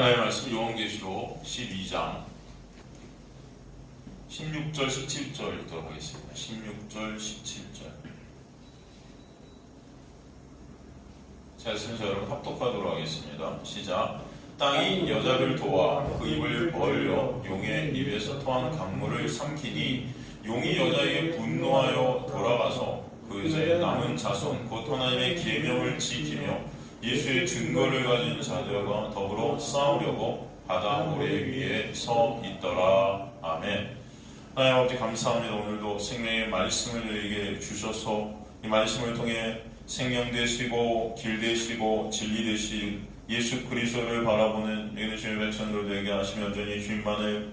하나님의 말씀 요한계시록 12장 16절 17절 읽도록 하겠습니다. 16절 17절. 자, 순서 여러분 합독하도록 하겠습니다. 시작. 땅이 여자를 도와 그 입을 벌려 용의 입에서 토한 강물을 삼키니 용이 여자에게 분노하여 돌아가서 그 여자의 남은 자손 곧 하나님의 계명을 지키며 예수의 증거를 가진 자들과 더불어 싸우려고 바다 모래 위에 서 있더라. 아멘. 하나님 아버지 감사합니다. 오늘도 생명의 말씀을 저희에게 주셔서 이 말씀을 통해 생명 되시고 길 되시고 진리 되신 예수 그리스도를 바라보는 주님의 백성들 되게 하시며 여전히 주님만을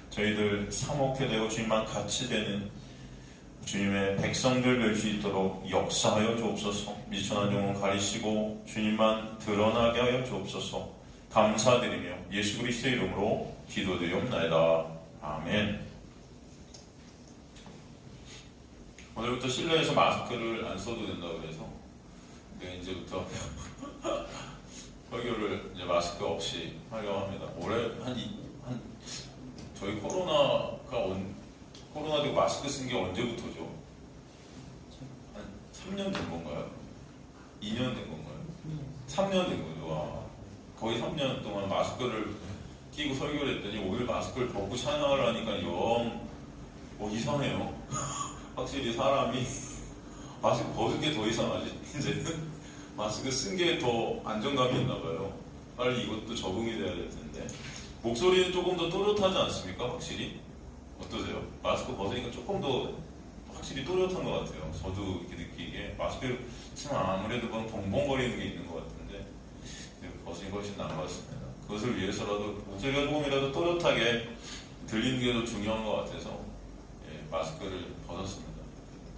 저희들 사목해 되고 주님만 같이 되는 주님의 백성들 될 수 있도록 역사하여 주옵소서. 미천한 영혼 가리시고 주님만 드러나게 하여 주옵소서. 감사드리며 예수 그리스도의 이름으로 기도드리옵나이다. 아멘. 오늘부터 실내에서 마스크를 안 써도 된다고 그래서 이제부터 설교를 이제 마스크 없이 하려고 합니다. 올해 저희 코로나 되고 마스크 쓴 게 언제부터죠? 한 3년 된 건가요? 2년 된 건가요? 3년 된 거죠. 와. 거의 3년 동안 마스크를 끼고 설교를 했더니 오늘 마스크를 벗고 찬양을 하니까 이상해요. 확실히 사람이 마스크 벗은 게 더 이상하지. 이제는 마스크 쓴 게 더 안정감이 있나 봐요. 빨리 이것도 적응이 돼야 될 텐데. 목소리는 조금 더 또렷하지 않습니까? 확실히? 어떠세요? 마스크 벗으니까 조금 더 확실히 또렷한 것 같아요. 저도 이렇게 느끼기에 마스크를 쓰면 아무래도 벙벙거리는 게 있는 것 같은데 벗으니까 훨씬 나은 것 같습니다. 그것을 위해서라도 목소리가 조금이라도 또렷하게 들리는 게 더 중요한 것 같아서 마스크를 벗었습니다.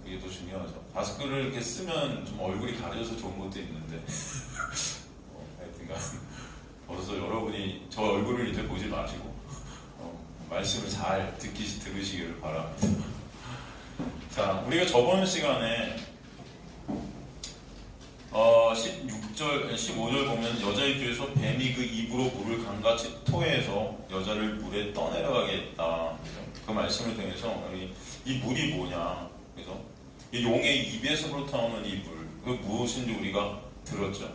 그게 더 중요하죠. 마스크를 이렇게 쓰면 좀 얼굴이 가려져서 좋은 것도 있는데 하여튼간 벌써 여러분이 저 얼굴을 이제 보지 마시고 말씀을 잘 들으시기를 바랍니다. 자, 우리가 저번 시간에 15절 보면 여자의 귀에서 뱀이 그 입으로 물을 강같이 토해서 여자를 물에 떠내려가게 했다. 그 말씀을 통해서 이 물이 뭐냐. 그래서 이 용의 입에서부터 나오는 이 물, 그 무엇인지 우리가 들었죠.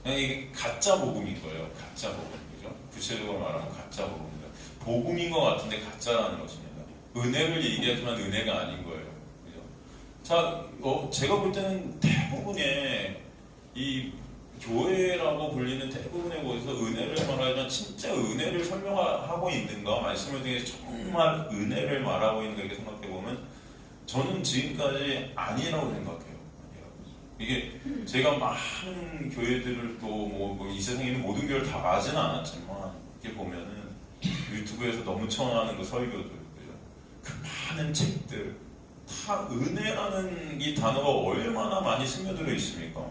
그냥 이게 가짜 복음인 거예요. 가짜 복음. 그죠? 구체적으로 말하면 가짜 복음입니다. 복음인 것 같은데 가짜라는 것입니다. 은혜를 얘기하지만 은혜가 아닌 거예요. 그죠? 자, 제가 볼 때는 대부분의 이 교회라고 불리는 대부분의 곳에서 은혜를 말하지만 진짜 은혜를 설명하고 있는가? 말씀을 통해서 정말 은혜를 말하고 있는가? 이렇게 생각해보면 저는 지금까지 아니라고 생각해요. 이게 제가 많은 교회들을 또 이 세상에 있는 모든 교회를 다 가지는 않았지만 이렇게 보면은 유튜브에서 너무 청하는 그 설교들, 그 많은 책들 다 은혜라는 이 단어가 얼마나 많이 스며들어 있습니까?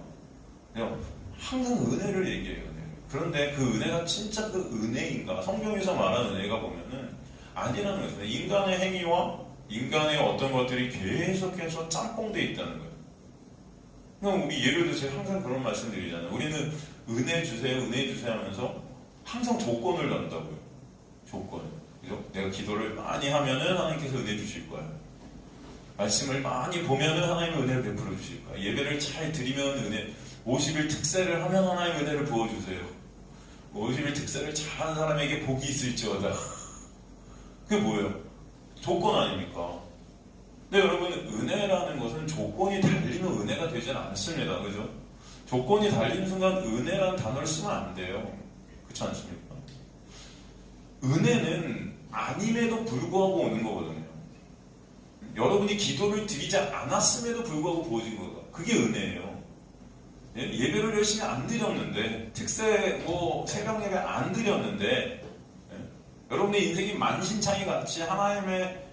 그냥 항상 은혜를 얘기해요. 그런데 그 은혜가 진짜 그 은혜인가? 성경에서 말하는 은혜가 보면은 아니라는 거예요. 인간의 행위와 인간의 어떤 것들이 계속해서 짬뽕되어 있다는 거예요. 그럼 우리 예를 들어 제가 항상 그런 말씀 드리잖아요. 우리는 은혜 주세요 하면서 항상 조건을 넣는다고요. 조건. 그죠? 내가 기도를 많이 하면은 하나님께서 은혜 주실 거야. 말씀을 많이 보면은 하나님의 은혜를 베풀어 주실 거야. 예배를 잘 드리면 은혜. 50일 특세를 하면 하나님의 은혜를 부어주세요. 50일 특세를 잘하는 사람에게 복이 있을지어다. 그게 뭐예요? 조건 아닙니까? 근데 여러분, 은혜라는 것은 조건이 달리면 은혜가 되지는 않습니다. 그죠? 조건이 달리는 순간 은혜라는 단어를 쓰면 안 돼요. 그렇지 않습니까? 은혜는 아님에도 불구하고 오는 거거든요. 여러분이 기도를 드리지 않았음에도 불구하고 부어진 거다. 그게 은혜예요. 예배를 열심히 안 드렸는데, 특세 새벽 예배 안 드렸는데, 여러분의 인생이 만신창이 같이 하나님의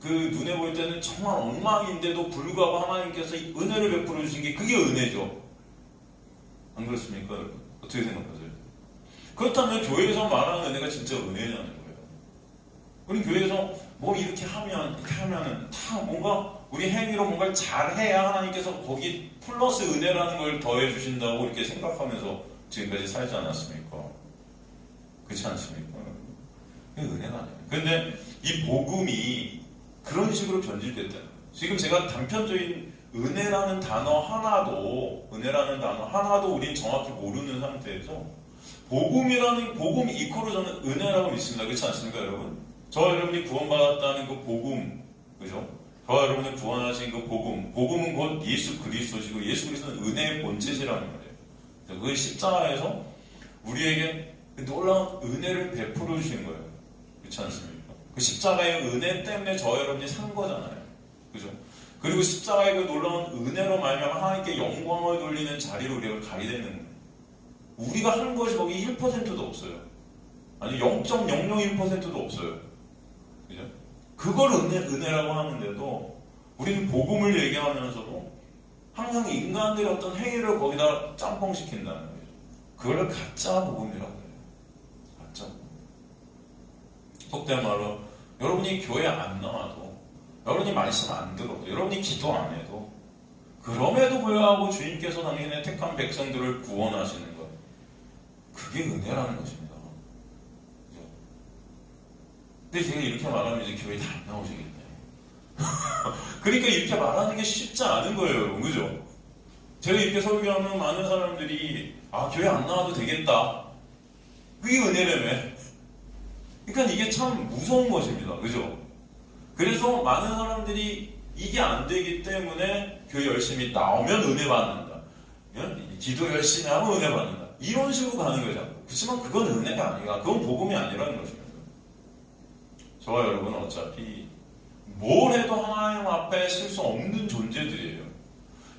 그 눈에 보일 때는 정말 엉망인데도 불구하고 하나님께서 이 은혜를 베풀어 주신 게 그게 은혜죠. 안 그렇습니까? 어떻게 생각하세요? 그렇다면 교회에서 말하는 은혜가 진짜 은혜냐는 거예요. 우리 교회에서 이렇게 하면은 다 뭔가 우리 행위로 뭔가를 잘해야 하나님께서 거기 플러스 은혜라는 걸 더해 주신다고 이렇게 생각하면서 지금까지 살지 않았습니까? 그렇지 않습니까? 그게 은혜가 아니에요. 그런데 이 복음이 그런 식으로 변질됐다. 지금 제가 단편적인 은혜라는 단어 하나도 우린 정확히 모르는 상태에서 복음 이코로 저는 은혜라고 믿습니다. 그렇지 않습니까, 여러분? 저와 여러분이 구원받았다는 그 복음, 그죠? 저와 여러분이 구원하신 그 복음은 곧 예수 그리스도시고 예수 그리스도는 은혜의 본체시라는 거예요. 그 십자가에서 우리에게 놀라운 은혜를 베풀어 주신 거예요. 그렇지 않습니까? 그 십자가의 은혜 때문에 저와 여러분이 산 거잖아요. 그죠? 그리고 십자가의 그 놀라운 은혜로 말미암아 하나님께 영광을 돌리는 자리로 우리가 가게 되는 거예요. 우리가 한 것이 거기 1%도 없어요. 아니 0.001%도 없어요. 그죠? 그걸 은혜라고 하는데도 우리는 복음을 얘기하면서도 항상 인간들의 어떤 행위를 거기다 짬뽕시킨다는 거예요. 그걸 가짜 복음이라고 해요. 가짜 복음. 속된 말로 여러분이 교회 안 나와도, 여러분이 말씀 안 들어도, 여러분이 기도 안 해도, 그럼에도 불구하고 주님께서 당신의 택한 백성들을 구원하시는 것, 그게 은혜라는 것입니다. 그죠? 근데 제가 이렇게 말하면 이제 교회 다 안 나오시겠네요. 그러니까 이렇게 말하는 게 쉽지 않은 거예요, 여러분. 그죠? 제가 이렇게 설교하면 많은 사람들이 교회 안 나와도 되겠다. 그게 은혜라며. 그러니까 이게 참 무서운 것입니다. 그죠? 그래서 많은 사람들이 이게 안 되기 때문에 교회 열심히 나오면 은혜 받는다. 기도 열심히 하면 은혜 받는다. 이런 식으로 가는 거죠. 그렇지만 그건 은혜가 아니라, 그건 복음이 아니라는 것입니다. 저와 여러분은 어차피 뭘 해도 하나님 앞에 쓸 수 없는 존재들이에요.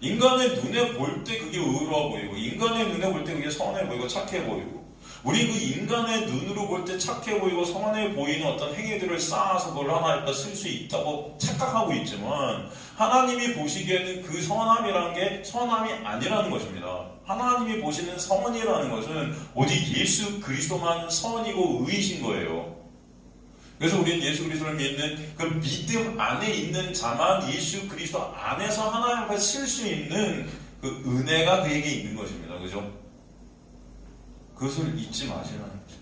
인간의 눈에 볼 때 그게 의로워 보이고, 인간의 눈에 볼 때 그게 선해 보이고 착해 보이고, 우리 그 인간의 눈으로 볼 때 착해 보이고 선해 보이는 어떤 행위들을 쌓아서 그걸 하나님께 쓸 수 있다고 착각하고 있지만, 하나님이 보시기에는 그 선함이라는 게 선함이 아니라는 것입니다. 하나님이 보시는 선이라는 것은 오직 예수 그리스도만 선이고 의이신 거예요. 그래서 우리는 예수 그리스도를 믿는 그 믿음 안에 있는 자만 예수 그리스도 안에서 하나님 앞에 쓸 수 있는 그 은혜가 그에게 있는 것입니다. 그죠? 그것을 잊지 마시라는 거죠.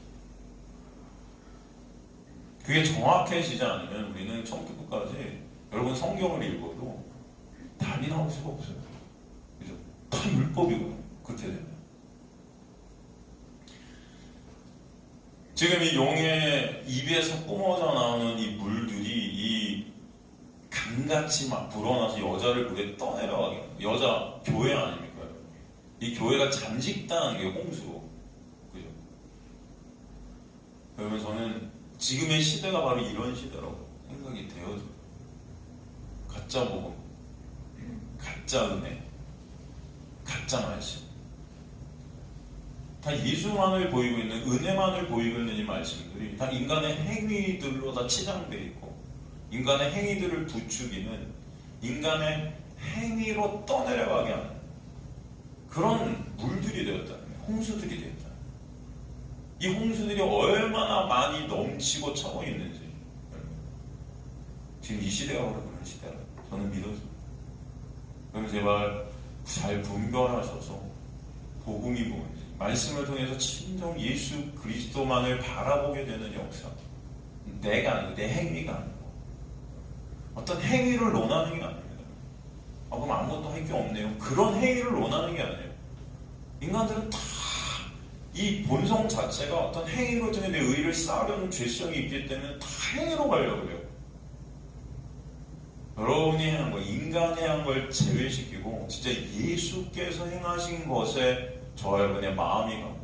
그게 정확해지지 않으면 우리는 처음부터 끝까지 여러분 성경을 읽어도 답이 나올 수가 없어요. 그죠? 다 율법이거든요. 그렇게 되면. 지금 이 용의 입에서 뿜어져 나오는 이 물들이 이 강같이 막 불어나서 여자를 물에 떠내려가게 합니다. 여자 교회 아닙니까? 이 교회가 잠식당한 게 홍수로. 그죠? 여러분 저는 지금의 시대가 바로 이런 시대라고 생각이 되어져요. 가짜 복음, 가짜 은혜, 가짜 말씀. 다 예수만을 보이고 있는, 은혜만을 보이고 있는 이 말씀들이 다 인간의 행위들로 다 치장되어 있고, 인간의 행위들을 부추기는, 인간의 행위로 떠내려가게 하는 그런 물들이 되었다는 거예요. 홍수들이 되었다. 이 홍수들이 얼마나 많이 넘치고 차고 있는지, 지금 이 시대가 바로 그런 시대라 저는 믿어집니다. 그럼 제발 잘 분별하셔서 복음이 뭔지, 말씀을 통해서 진정 예수 그리스도만을 바라보게 되는 역사. 내가 아니고, 내 행위가 아니고, 어떤 행위를 논하는 게 아닙니다. 그럼 아무것도 할 게 없네요. 그런 행위를 논하는 게 아니에요. 인간들은 다 이 본성 자체가 어떤 행위로 통해 내 의의를 쌓으려는 죄성이 있기 때문에 다 행위로 가려고 해요. 여러분이 행한 거, 인간이 한 걸 제외시키고 진짜 예수께서 행하신 것에 저와 여러분의 마음이 가고,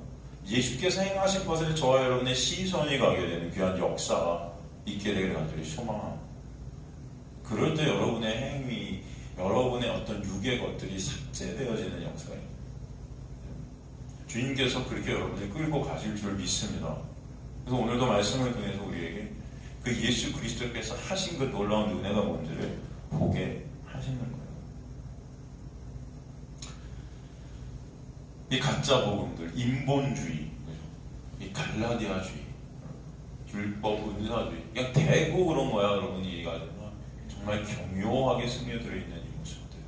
예수께서 행하신 것에 저와 여러분의 시선이 가게 되는 귀한 역사가 있게 되기를 간절히 소망합니다. 그럴 때 여러분의 행위, 여러분의 어떤 육의 것들이 삭제되어지는 역사예요. 주님께서 그렇게 여러분을 끌고 가실 줄 믿습니다. 그래서 오늘도 말씀을 통해서 우리에게 그 예수 그리스도께서 하신 그 놀라운 은혜가 뭔지를 보게 하시는 거예요. 이 가짜 복음들, 인본주의, 이 갈라디아주의, 율법 은사주의, 그냥 대고 그런 거야. 여러분이 얘기하지만 정말 교묘하게 스며들어 있는 이 모습들.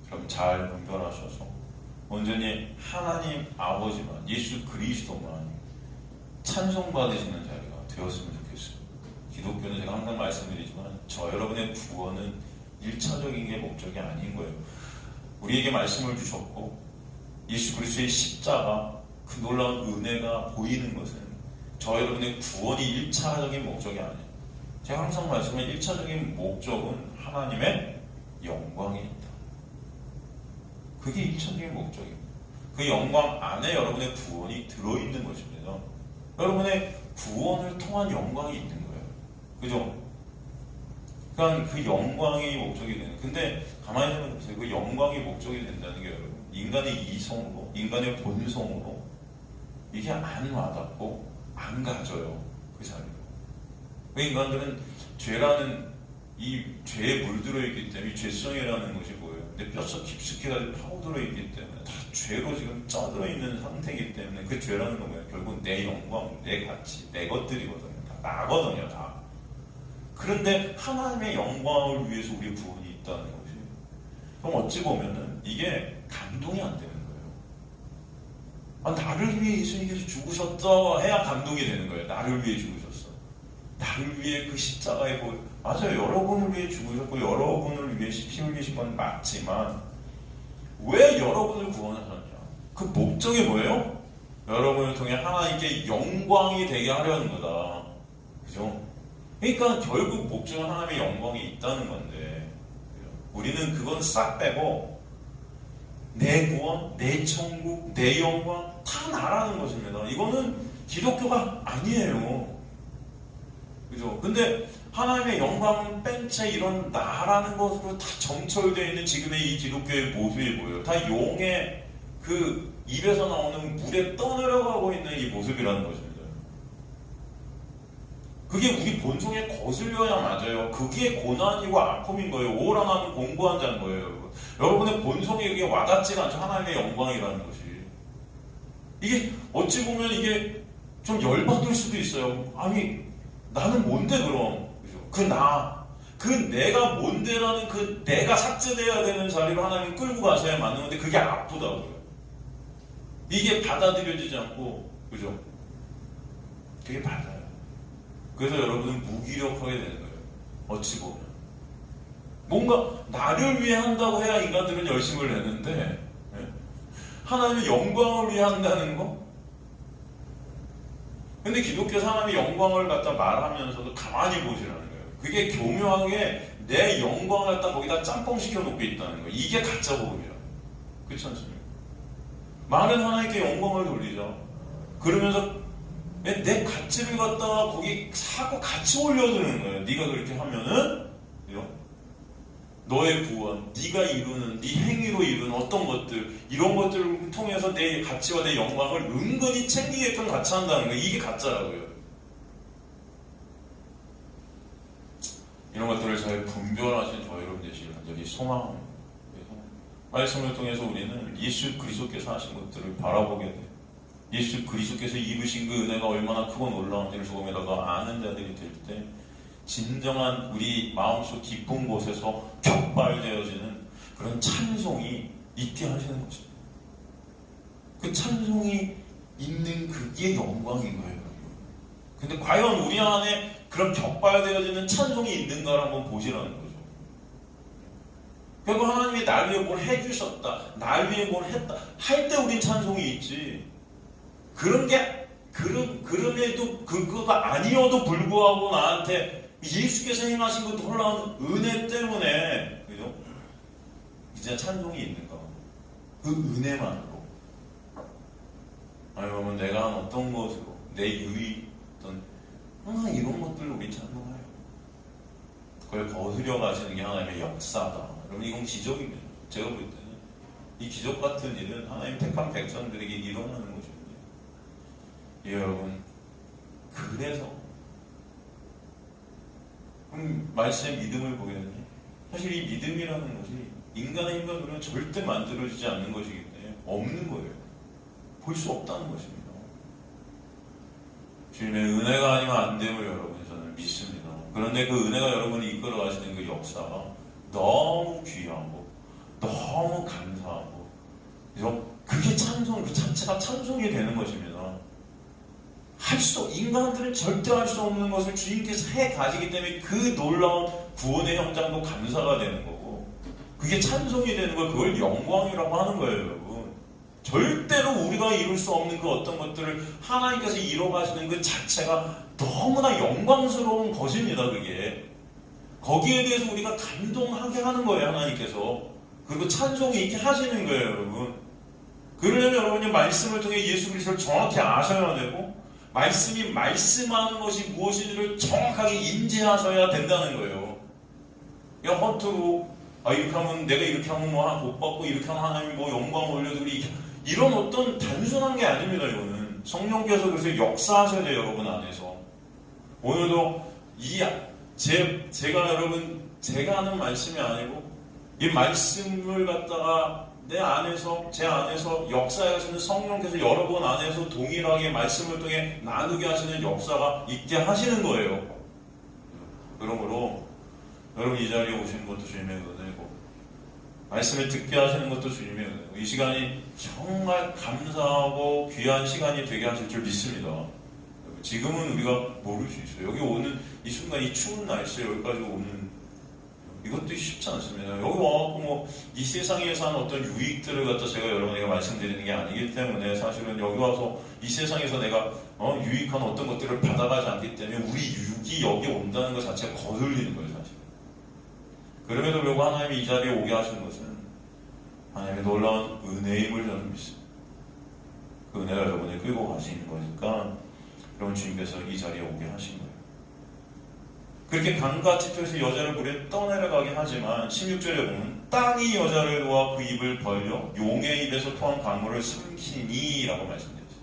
그럼 잘 분별하셔서 온전히 하나님 아버지만, 예수 그리스도만 찬송받으시는 자리가 되었으면 좋겠어요. 기독교는 제가 항상 말씀드리지만 저 여러분의 구원은 1차적인 게 목적이 아닌 거예요. 우리에게 말씀을 주셨고 예수 그리스도의 십자가 그 놀라운 은혜가 보이는 것은 저 여러분의 구원이 1차적인 목적이 아니에요. 제가 항상 말씀하는 1차적인 목적은 하나님의 영광이 있다. 그게 1차적인 목적입니다. 그 영광 안에 여러분의 구원이 들어있는 것입니다. 여러분의 구원을 통한 영광이 있는 거예요. 그죠? 그러니까 그 영광이 목적이 되는. 근데 가만히 생각해보세요. 그 영광이 목적이 된다는 게 여러분 인간의 이성으로, 인간의 본성으로 이게 안 와닿고 안 가져요. 그 자리로. 그 인간들은 죄라는 이 죄에 물들어 있기 때문에 이 죄성이라는 것이 뭐예요? 내 뼛속 깊숙이까지 파고들어 있기 때문에 다 죄로 지금 쪄들어 있는 상태이기 때문에 그 죄라는 건 뭐예요? 결국 내 영광, 내 가치, 내 것들이거든요. 다 나거든요. 다. 그런데 하나님의 영광을 위해서 우리의 구원이 있다는 것이 그럼 어찌 보면은 이게 감동이 안 되는 거예요. 나를 위해 예수님께서 죽으셨다 해야 감동이 되는 거예요. 나를 위해 죽으셨어. 나를 위해 그 십자가에 맞아요. 여러분을 위해 죽으셨고 여러분을 위해 피 흘리신 건 맞지만 왜 여러분을 구원하셨냐? 그 목적이 뭐예요? 여러분을 통해 하나님께 영광이 되게 하려는 거다. 그죠? 그러니까 결국 목적은 하나님의 영광이 있다는 건데 우리는 그건 싹 빼고 내 구원, 내 천국, 내 영광 다 나라는 것입니다. 이거는 기독교가 아니에요. 그죠? 근데 하나님의 영광을 뺀 채 이런 나라는 것으로 다 점철되어 있는 지금의 이 기독교의 모습이 뭐예요? 다 용의 그 입에서 나오는 물에 떠내려가고 있는 이 모습이라는 것입니다. 그게 우리 본성에 거슬려야 맞아요. 그게 고난이고 아픔인 거예요. 오라 나는 공부한 자인 거예요. 여러분의 본성에 그게 와닿지가 않죠. 하나님의 영광이라는 것이. 이게 어찌 보면 이게 좀 열받을 수도 있어요. 아니 나는 뭔데 그럼? 그 내가 뭔데라는 그 내가 삭제돼야 되는 자리로 하나님 끌고 가셔야 맞는 건데 그게 아프다고요. 이게 받아들여지지 않고 그죠? 그게 맞아요. 그래서 여러분은 무기력하게 되는 거예요. 어찌 보면 뭔가 나를 위해 한다고 해야 인간들은 열심을 내는데 하나님의 영광을 위해 한다는 거? 근데 기독교에서 하나님의 영광을 갖다 말하면서도 가만히 보시라는 거예요. 그게 교묘하게 내 영광을 갖다 거기다 짬뽕 시켜놓고 있다는 거예요. 이게 가짜 복음이라. 그렇지 않습니까? 많은 하나님께 영광을 돌리죠. 그러면서 내 가치를 갖다가 거기 사고 같이 올려드리는 거예요. 네가 그렇게 하면은 너의 구원, 네가 이루는 네 행위로 이루는 어떤 것들 이런 것들을 통해서 내 가치와 내 영광을 은근히 챙기게끔 같이 한다는 거예요. 이게 가짜라고요. 이런 것들을 잘 분별하신 저 여러분 되시길 간절히 소망합니다. 말씀을 통해서 우리는 예수 그리스도께서 하신 것들을 바라보게 돼요. 예수 그리스도께서 입으신 그 은혜가 얼마나 크고 놀라운지를 조금이라도 아는 자들이 될 때 진정한 우리 마음속 깊은 곳에서 격발되어지는 그런 찬송이 있게 하시는 것입니다. 그 찬송이 있는 그게 영광인 거예요. 근데 과연 우리 안에 그런 격발되어지는 찬송이 있는가를 한번 보시라는 거죠. 결국 하나님이 날 위해 뭘 해주셨다, 날 위해 뭘 했다 할 때 우린 찬송이 있지. 그럼에도 그거가 아니어도 불구하고 나한테 예수께서 행하신 그 놀라운 은혜 때문에 그죠? 이제 찬송이 있는가? 그 은혜만으로. 아니면 내가 한 어떤 것으로 내 유의 어떤 이런 것들로 우리 찬송해요. 그걸 거스려 가시는 게 하나님의 역사다. 여러분 이건 기적입니다. 제가 볼 때는 이 기적 같은 일은 하나님 택한 백성들에게 일어나는 것입니다. 예, 여러분 그래서 말씀의 믿음을 보게 되면 사실 이 믿음이라는 것이 인간의 힘으로는 절대 만들어지지 않는 것이기 때문에 없는 거예요. 볼 수 없다는 것입니다. 주님의 은혜가 아니면 안 됨을 여러분 저는 믿습니다. 그런데 그 은혜가 여러분이 이끌어 가시는 그 역사가 너무 귀하고 너무 감사하고 그게 찬송 그 자체가 찬송이 되는 것입니다. 인간들은 절대 할 수 없는 것을 주님께서 해 가시기 때문에 그 놀라운 구원의 현장도 감사가 되는 거고, 그게 찬송이 되는 걸, 그걸 영광이라고 하는 거예요, 여러분. 절대로 우리가 이룰 수 없는 그 어떤 것들을 하나님께서 이뤄가시는 그 자체가 너무나 영광스러운 것입니다, 그게. 거기에 대해서 우리가 감동하게 하는 거예요, 하나님께서. 그리고 찬송이 있게 하시는 거예요, 여러분. 그러려면 여러분이 말씀을 통해 예수 그리스도를 정확히 아셔야 되고, 말씀이 말씀하는 것이 무엇인지를 정확하게 인지하셔야 된다는 거예요. 그냥 허투루 이렇게 하면, 내가 이렇게 하면 뭐 하나 복 받고, 이렇게 하면 하나님이 뭐 영광 올려드리고, 이런 어떤 단순한 게 아닙니다. 이거는 성령께서 그래서 역사하셔야 돼요, 여러분 안에서. 오늘도 제가 여러분, 제가 하는 말씀이 아니고 이 말씀을 갖다가 제 안에서 역사하시는 성령께서 여러분 안에서 동일하게 말씀을 통해 나누게 하시는 역사가 있게 하시는 거예요. 그러므로 여러분, 이 자리에 오시는 것도 주님의 은혜고, 말씀을 듣게 하시는 것도 주님의 은혜고, 이 시간이 정말 감사하고 귀한 시간이 되게 하실 줄 믿습니다. 지금은 우리가 모를 수 있어요. 여기 오는 이 순간, 이 추운 날씨에 여기까지 오는 이것도 쉽지 않습니다. 여기 와갖고 이 세상에서 하는 어떤 유익들을 갖다 제가 여러분에게 말씀드리는 게 아니기 때문에, 사실은 여기 와서 이 세상에서 내가 유익한 어떤 것들을 받아가지 않기 때문에 우리 유익이 여기 온다는 것 자체가 거슬리는 거예요, 사실. 그럼에도 불구하고 하나님이 이 자리에 오게 하신 것은 하나님의 놀라운 은혜임을 저는 믿습니다. 그 은혜가 여러분을 끌고 가시는 거니까 여러분, 주님께서 이 자리에 오게 하신 거예요. 그렇게 강같이 토해서 여자를 물에 떠내려가게 하지만 16절에 보면 땅이 여자를 놓아 그 입을 벌려 용의 입에서 토한 강물을 삼키니 라고 말씀드렸어요.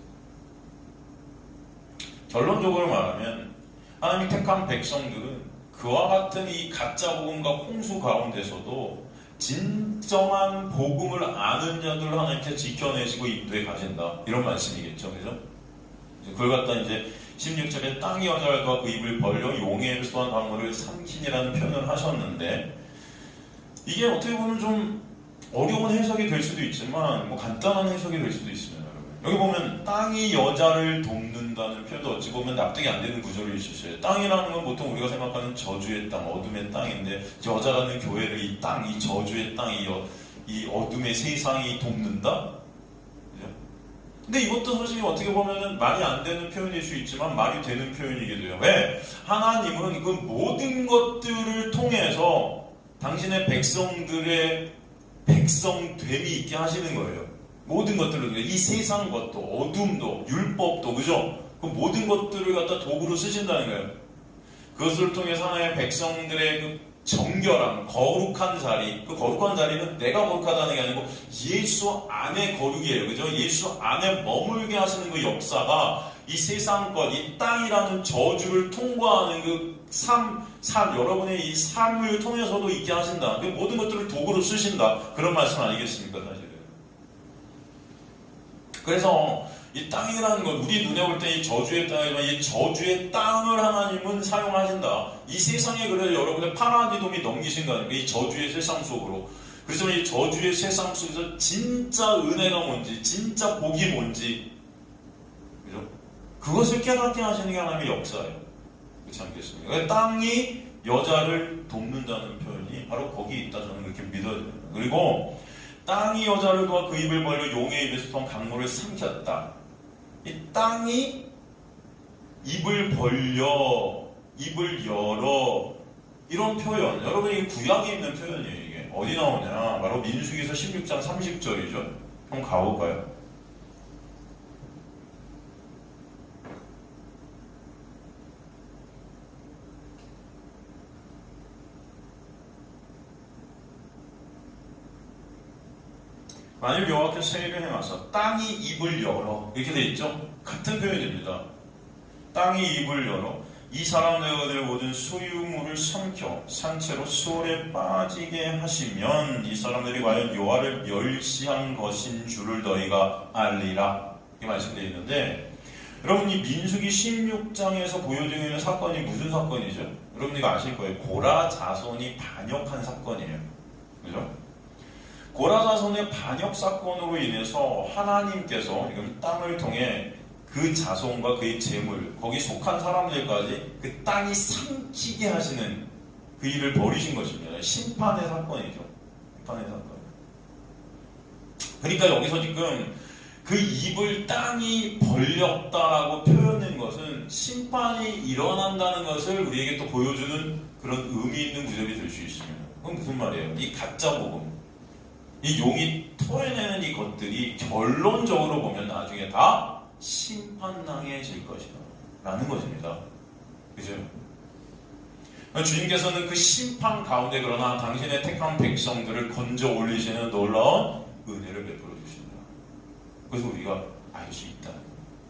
결론적으로 말하면 하나님이 택한 백성들은 그와 같은 이 가짜 복음과 홍수 가운데서도 진정한 복음을 아는 자들을 하나님께서 지켜내시고 인도해 가신다, 이런 말씀이겠죠, 그죠? 그걸 갖다 이제 16절에 땅이 여자를 놓아 그 입을 벌려 용의 입에서 토한 강물을 삼키니라는 표현을 하셨는데, 이게 어떻게 보면 좀 어려운 해석이 될 수도 있지만 간단한 해석이 될 수도 있습니다, 여러분. 여기 보면 땅이 여자를 돕는다는 표현도 어찌 보면 납득이 안 되는 구절이 있으셔요. 땅이라는 건 보통 우리가 생각하는 저주의 땅, 어둠의 땅인데, 여자라는 교회를 이 땅, 이 저주의 땅, 이 어둠의 세상이 돕는다? 근데 이것도 솔직히 어떻게 보면 말이 안 되는 표현일 수 있지만 말이 되는 표현이기도 해요. 왜? 하나님은 그 모든 것들을 통해서 당신의 백성들의 백성됨이 있게 하시는 거예요. 모든 것들을, 이 세상 것도, 어둠도, 율법도, 그죠? 그 모든 것들을 갖다 도구로 쓰신다는 거예요. 그것을 통해서 하나님의 백성들의 그 정결함, 거룩한 자리, 그 거룩한 자리는 내가 거룩하다는 게 아니고 예수 안에 거룩이에요. 그죠? 예수 안에 머물게 하시는 그 역사가 이 세상 것, 이 땅이라는 저주를 통과하는 그 여러분의 이 삶을 통해서도 있게 하신다. 그 모든 것들을 도구로 쓰신다. 그런 말씀 아니겠습니까, 사실은. 그래서 이 땅이라는 것, 우리 눈에 볼 때 이 저주의 땅이지만 이 저주의 땅을 하나님은 사용하신다. 이 세상에 그래서 여러분의 파라디돔이 넘기신 거 아닙니까? 이 저주의 세상 속으로. 그래서 이 저주의 세상 속에서 진짜 은혜가 뭔지, 진짜 복이 뭔지, 그죠? 그것을 깨닫게 하시는 게 하나님의 역사예요. 그렇지 않겠습니까? 그러니까 땅이 여자를 돕는다는 표현이 바로 거기 있다, 저는 그렇게 믿어요. 그리고 땅이 여자를 도와 그 입을 벌려 용의 입에서 토한 강물을 삼켰다. 이 땅이 입을 벌려, 입을 열어, 이런 표현, 여러분이 구약에 있는 표현이에요. 이게 어디 나오냐? 바로 민수기서 16장 30절이죠. 한번 가볼까요? 만일 여호와께서 세례를 행하사 땅이 입을 열어, 이렇게 돼 있죠? 같은 표현입니다. 땅이 입을 열어 이 사람들의 모든 소유물을 삼켜 산채로 수월에 빠지게 하시면 이 사람들이 과연 여호와를 멸시한 것인 줄을 너희가 알리라, 이렇게 말씀되어 있는데, 여러분 이 민수기 16장에서 보여지고 있는 사건이 무슨 사건이죠? 여러분 이거 아실 거예요. 고라 자손이 반역한 사건이에요. 그죠? 고라 자손의 반역 사건으로 인해서 하나님께서 이건 땅을 통해 그 자손과 그의 재물, 거기 속한 사람들까지 그 땅이 삼키게 하시는 그 일을 벌이신 것입니다. 심판의 사건이죠. 심판의 사건. 그러니까 여기서 지금 그 입을 땅이 벌렸다라고 표현한 것은 심판이 일어난다는 것을 우리에게 또 보여주는 그런 의미 있는 구절이 될 수 있습니다. 그건 무슨 말이에요? 이 가짜 복음, 이 용이 토해내는 이 것들이 결론적으로 보면 나중에 다 심판당해질 것이다 라는 것입니다. 그죠? 주님께서는 그 심판 가운데 그러나 당신의 택한 백성들을 건져 올리시는 놀라운 은혜를 베풀어 주신다. 그래서 우리가 알 수 있다.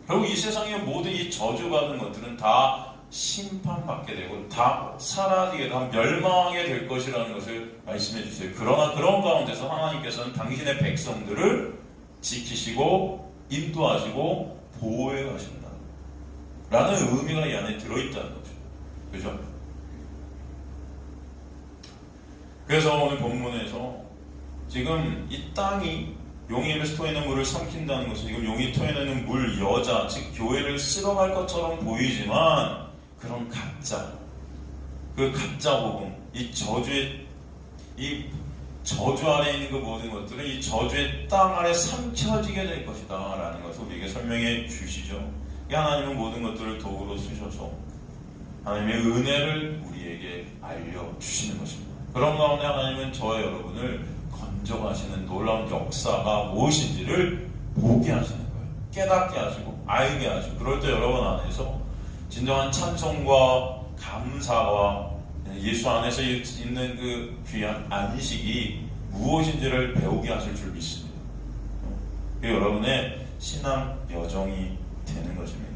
결국 이 세상의 모든 이 저주받은 것들은 다 심판받게 되고 다 사라지게, 다 멸망하게 될 것이라는 것을 말씀해 주세요. 그러나 그런 가운데서 하나님께서는 당신의 백성들을 지키시고 인도하시고 보호해 가신다 라는 의미가 이 안에 들어있다는 거죠. 그죠? 그래서 오늘 본문에서 지금 이 땅이 용이 입에서 토해내는 물을 삼킨다는 것은 지금 용이 토해내는 물, 여자, 즉 교회를 쓸어갈 것처럼 보이지만 그런 가짜, 그 가짜 복음, 이 저주 아래 있는 그 모든 것들은 이 저주의 땅 아래 삼켜지게 될 것이다 라는 것을 우리에게 설명해 주시죠. 하나님은 모든 것들을 도구로 쓰셔서 하나님의 은혜를 우리에게 알려주시는 것입니다. 그런 가운데 하나님은 저와 여러분을 건져가시는 놀라운 역사가 무엇인지를 보게 하시는 거예요. 깨닫게 하시고 알게 하시고, 그럴 때 여러분 안에서 진정한 찬송과 감사와 예수 안에서 있는 그 귀한 안식이 무엇인지를 배우게 하실 줄 믿습니다. 그게 여러분의 신앙 여정이 되는 것입니다.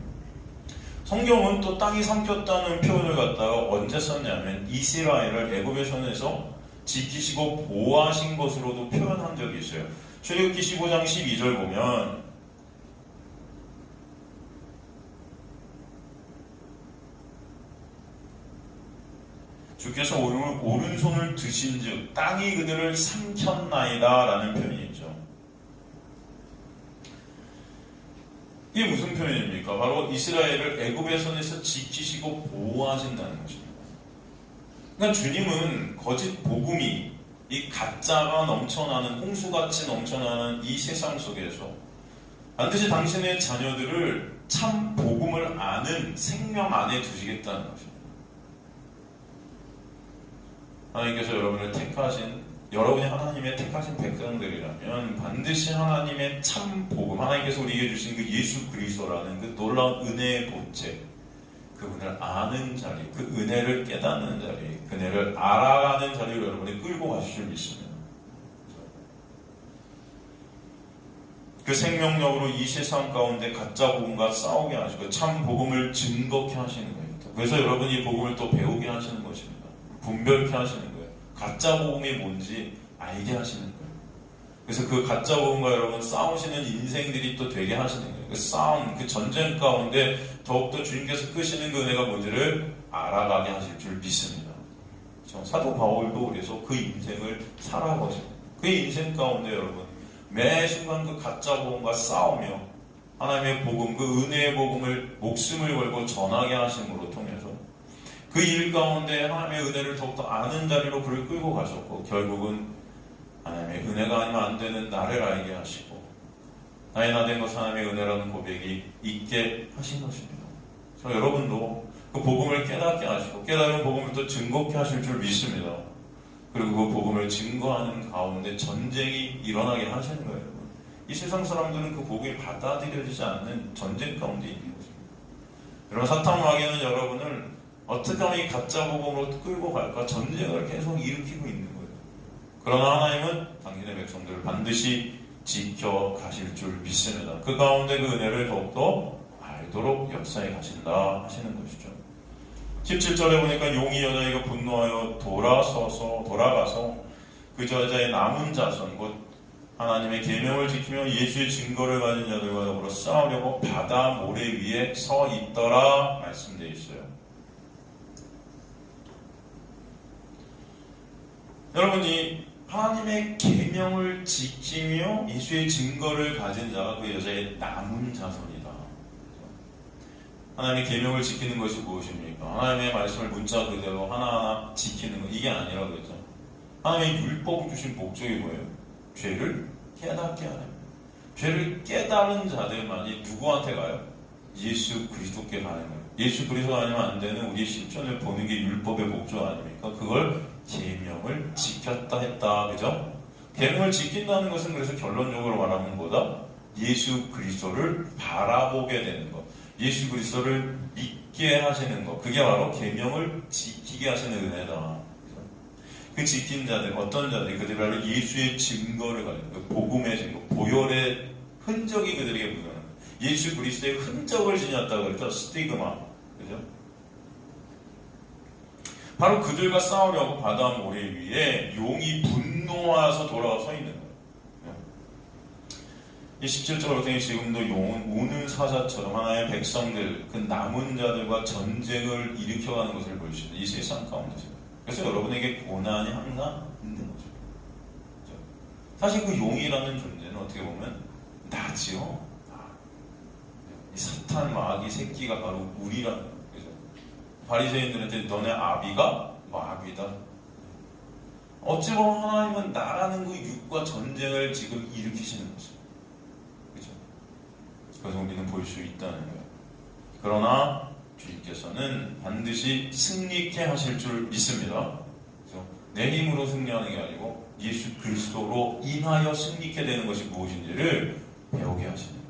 성경은 또 땅이 삼켰다는 표현을 갖다가 언제 썼냐면 이스라엘을 애굽의 손에서 지키시고 보호하신 것으로도 표현한 적이 있어요. 출애굽기 15장 12절 보면 주께서 오른손을 드신즉 땅이 그들을 삼켰나이다 라는 표현이 있죠. 이게 무슨 표현입니까? 바로 이스라엘을 애굽의 손에서 지키시고 보호하신다는 것입니다. 그러니까 주님은 거짓 복음이 이 가짜가 넘쳐나는, 홍수같이 넘쳐나는 이 세상 속에서 반드시 당신의 자녀들을 참 복음을 아는 생명 안에 두시겠다는 것입니다. 하나님께서 여러분을 여러분이 하나님의 택하신 백성들이라면 반드시 하나님의 참 복음, 하나님께서 우리에게 주신 그 예수 그리스도라는 그 놀라운 은혜의 본체, 그분을 아는 자리, 그 은혜를 깨닫는 자리, 그 은혜를 알아가는 자리를 여러분이 끌고 가실 줄 믿습니다. 그 생명력으로 이 세상 가운데 가짜 복음과 싸우게 하시고 참 복음을 증거케 하시는 겁니다. 그래서 여러분이 이 복음을 또 배우게 하시는 것입니다. 분별케 하시는 거예요. 가짜 복음이 뭔지 알게 하시는 거예요. 그래서 그 가짜 복음과 여러분 싸우시는 인생들이 또 되게 하시는 거예요. 그 싸움, 그 전쟁 가운데 더욱더 주님께서 끄시는 그 은혜가 뭔지를 알아가게 하실 줄 믿습니다. 사도 바울도 그래서 그 인생을 살아가십니다. 그 인생 가운데 여러분 매 순간 그 가짜 복음과 싸우며 하나님의 복음, 그 은혜의 복음을 목숨을 걸고 전하게 하심으로 통해서 그 일 가운데 하나님의 은혜를 더욱더 아는 자리로 그를 끌고 가셨고, 결국은 하나님의 은혜가 아니면 안 되는 나를 알게 하시고 나의 나 된 것은 하나님의 은혜라는 고백이 있게 하신 것입니다. 그래서 여러분도 그 복음을 깨닫게 하시고 깨달은 복음을 또 증거케 하실 줄 믿습니다. 그리고 그 복음을 증거하는 가운데 전쟁이 일어나게 하시는 거예요. 이 세상 사람들은 그 복음이 받아들여지지 않는 전쟁 가운데 있는 것입니다. 여러분, 사탄 마귀는 여러분을 어떻게 하면 이 가짜 복음으로 끌고 갈까 전쟁을 계속 일으키고 있는 거예요. 그러나 하나님은 당신의 백성들을 반드시 지켜가실 줄 믿습니다. 그 가운데 그 은혜를 더욱더 알도록 역사해 가신다 하시는 것이죠. 17절에 보니까 용이 여자에게 분노하여 돌아가서 그 여자의 남은 자손 곧 하나님의 계명을 지키며 예수의 증거를 가진 자들과 더불어 싸우려고 바다 모래 위에 서 있더라 말씀되어 있어요. 여러분이 하나님의 계명을 지키며 예수의 증거를 가진 자가 그 여자의 남은 자손이다. 하나님의 계명을 지키는 것이 무엇입니까? 하나님의 말씀을 문자 그대로 하나하나 지키는 것, 이게 아니라 그랬죠. 하나님의 율법을 주신 목적이 뭐예요? 죄를 깨닫게 하는 거예요. 죄를 깨달은 자들만이 누구한테 가요? 예수 그리스도께 가는 거예요. 예수 그리스도가 아니면 안 되는 우리의 실존을 보는 게 율법의 목적 아닙니까? 그걸 계명을 지켰다 했다. 그죠? 계명을 지킨다는 것은 그래서 결론적으로 말하는 거다. 예수 그리스도를 바라보게 되는 것. 예수 그리스도를 믿게 하시는 것. 그게 바로 계명을 지키게 하시는 은혜다. 그 지킨 자들, 어떤 자들이 그들이 바로 예수의 증거를 가지고 그 복음의 증거, 보혈의 흔적이 그들에게 묻어나는 거예요. 예수 그리스도의 흔적을 지녔다고 그랬죠. 스티그마. 그죠? 바로 그들과 싸우려고 바다 모래 위에 용이 분노하여서 돌아와 서 있는 거예요. 이 17절 그랬더니 지금도 용은 우는 사자처럼 하나의 백성들, 그 남은 자들과 전쟁을 일으켜가는 것을 볼 수 있는 이 세상 가운데서. 그래서 여러분에게 고난이 항상 있는 거죠. 사실 그 용이라는 존재는 어떻게 보면 나지요. 이 사탄 마귀 새끼가 바로 우리라는 거죠. 바리새인들한테 너네 아비가 마귀다. 어찌 보면 하나님은 나라는 그 육과 전쟁을 지금 일으키시는 거죠. 그죠? 그래서 우리는 볼 수 있다는 거예요. 그러나 주님께서는 반드시 승리케 하실 줄 믿습니다. 그래서 내 힘으로 승리하는 게 아니고 예수 그리스도로 인하여 승리케 되는 것이 무엇인지를 배우게 하시는 거예요.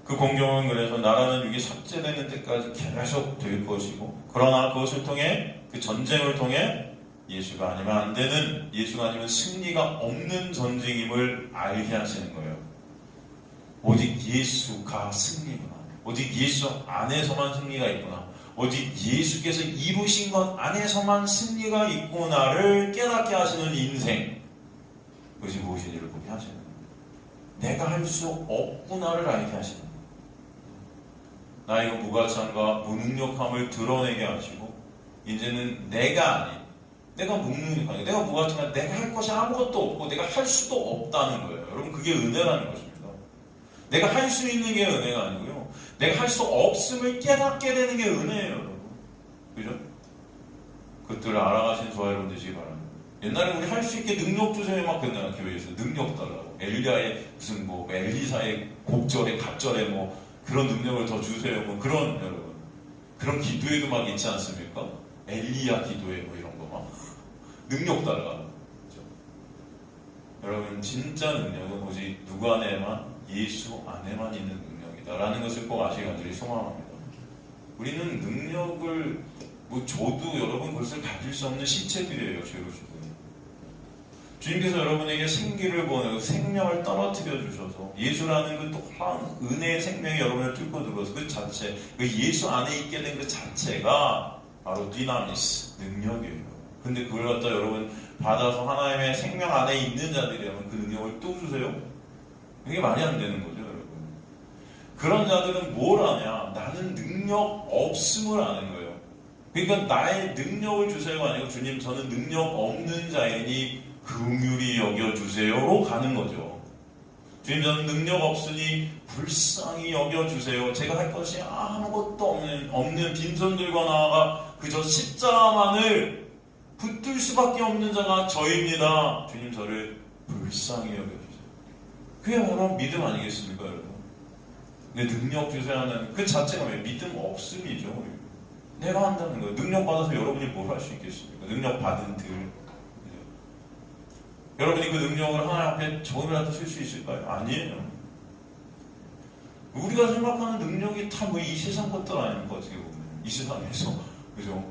그 공경은 그래서 나라는 육이 삭제되는 때까지 계속 될 것이고, 그러나 그것을 통해, 그 전쟁을 통해 예수가 아니면 안 되는, 예수가 아니면 승리가 없는 전쟁임을 알게 하시는 거예요. 오직 예수가 승리구나. 오직 예수 안에서만 승리가 있구나. 오직 예수께서 이루신 것 안에서만 승리가 있구나를 깨닫게 하시는 인생. 그것이 무엇인지를 보게 하시는 거예요. 내가 할 수 없구나를 알게 하시는 거예요. 나의 무가창과 무능력함을 드러내게 하시고, 이제는 내가 아닌, 내가 무능력하니, 내가 무가창한, 내가 할 것이 아무것도 없고 내가 할 수도 없다는 거예요. 여러분, 그게 은혜라는 것입니다. 내가 할 수 있는 게 은혜가 아니고요, 내가 할 수 없음을 깨닫게 되는 게 은혜예요, 여러분. 그죠? 그것들을 알아가신 저와 여러분 되시기 바랍니다. 옛날에 우리 할 수 있게 능력 주세요 막 그랬나요? 교회에서 능력 달라고. 엘리야의 무슨 뭐 엘리사의 곡절에 갑절에 뭐 그런 능력을 더 주세요. 뭐 그런, 여러분, 그런 기도에도 막 있지 않습니까? 엘리야 기도에 뭐 이런 거 막 능력 달라. 그렇죠? 여러분, 진짜 능력은 오직 누구 안에만, 예수 안에만 있는 능력이다라는 것을 꼭 아시기 간절히 소망합니다. 우리는 능력을 뭐 줘도 여러분 그것을 가질 수 없는 시체들이에요. 죄로 주고. 주님께서 여러분에게 생기를 보내고 생명을 떨어뜨려 주셔서 예수라는 그 또한 은혜의 생명이 여러분을 뚫고 들어서 그 자체, 그 예수 안에 있게 된 그 자체가 바로 디나미스, 능력이에요. 근데 그걸 갖다 여러분 받아서 하나님의 생명 안에 있는 자들이라면 그 능력을 또 주세요? 이게 말이 안 되는 거죠, 여러분. 그런 자들은 뭘 하냐? 나는 능력 없음을 아는 거예요. 그러니까 나의 능력을 주세요가 아니고, 주님 저는 능력 없는 자이니 긍휼히 여겨주세요로 가는 거죠. 주님 저는 능력 없으니 불쌍히 여겨주세요. 제가 할 것이 아무것도 없는 빈손들과 나아가 그저 십자만을 붙들 수밖에 없는 자가 저입니다. 주님 저를 불쌍히 여겨주세요. 그게 바로 믿음 아니겠습니까, 여러분? 내 능력 주세요 하는 그 자체가 왜 믿음 없음이죠. 내가 한다는 거예요. 능력 받아서 여러분이 뭘 할 수 있겠습니까? 능력 받은 들. 여러분이 그 능력을 하나님 앞에 조금이라도 쓸 수 있을까요? 아니에요. 우리가 생각하는 능력이 다 뭐 이 세상 것들 아닙니까? 어떻게 보면 이 세상에서, 그죠?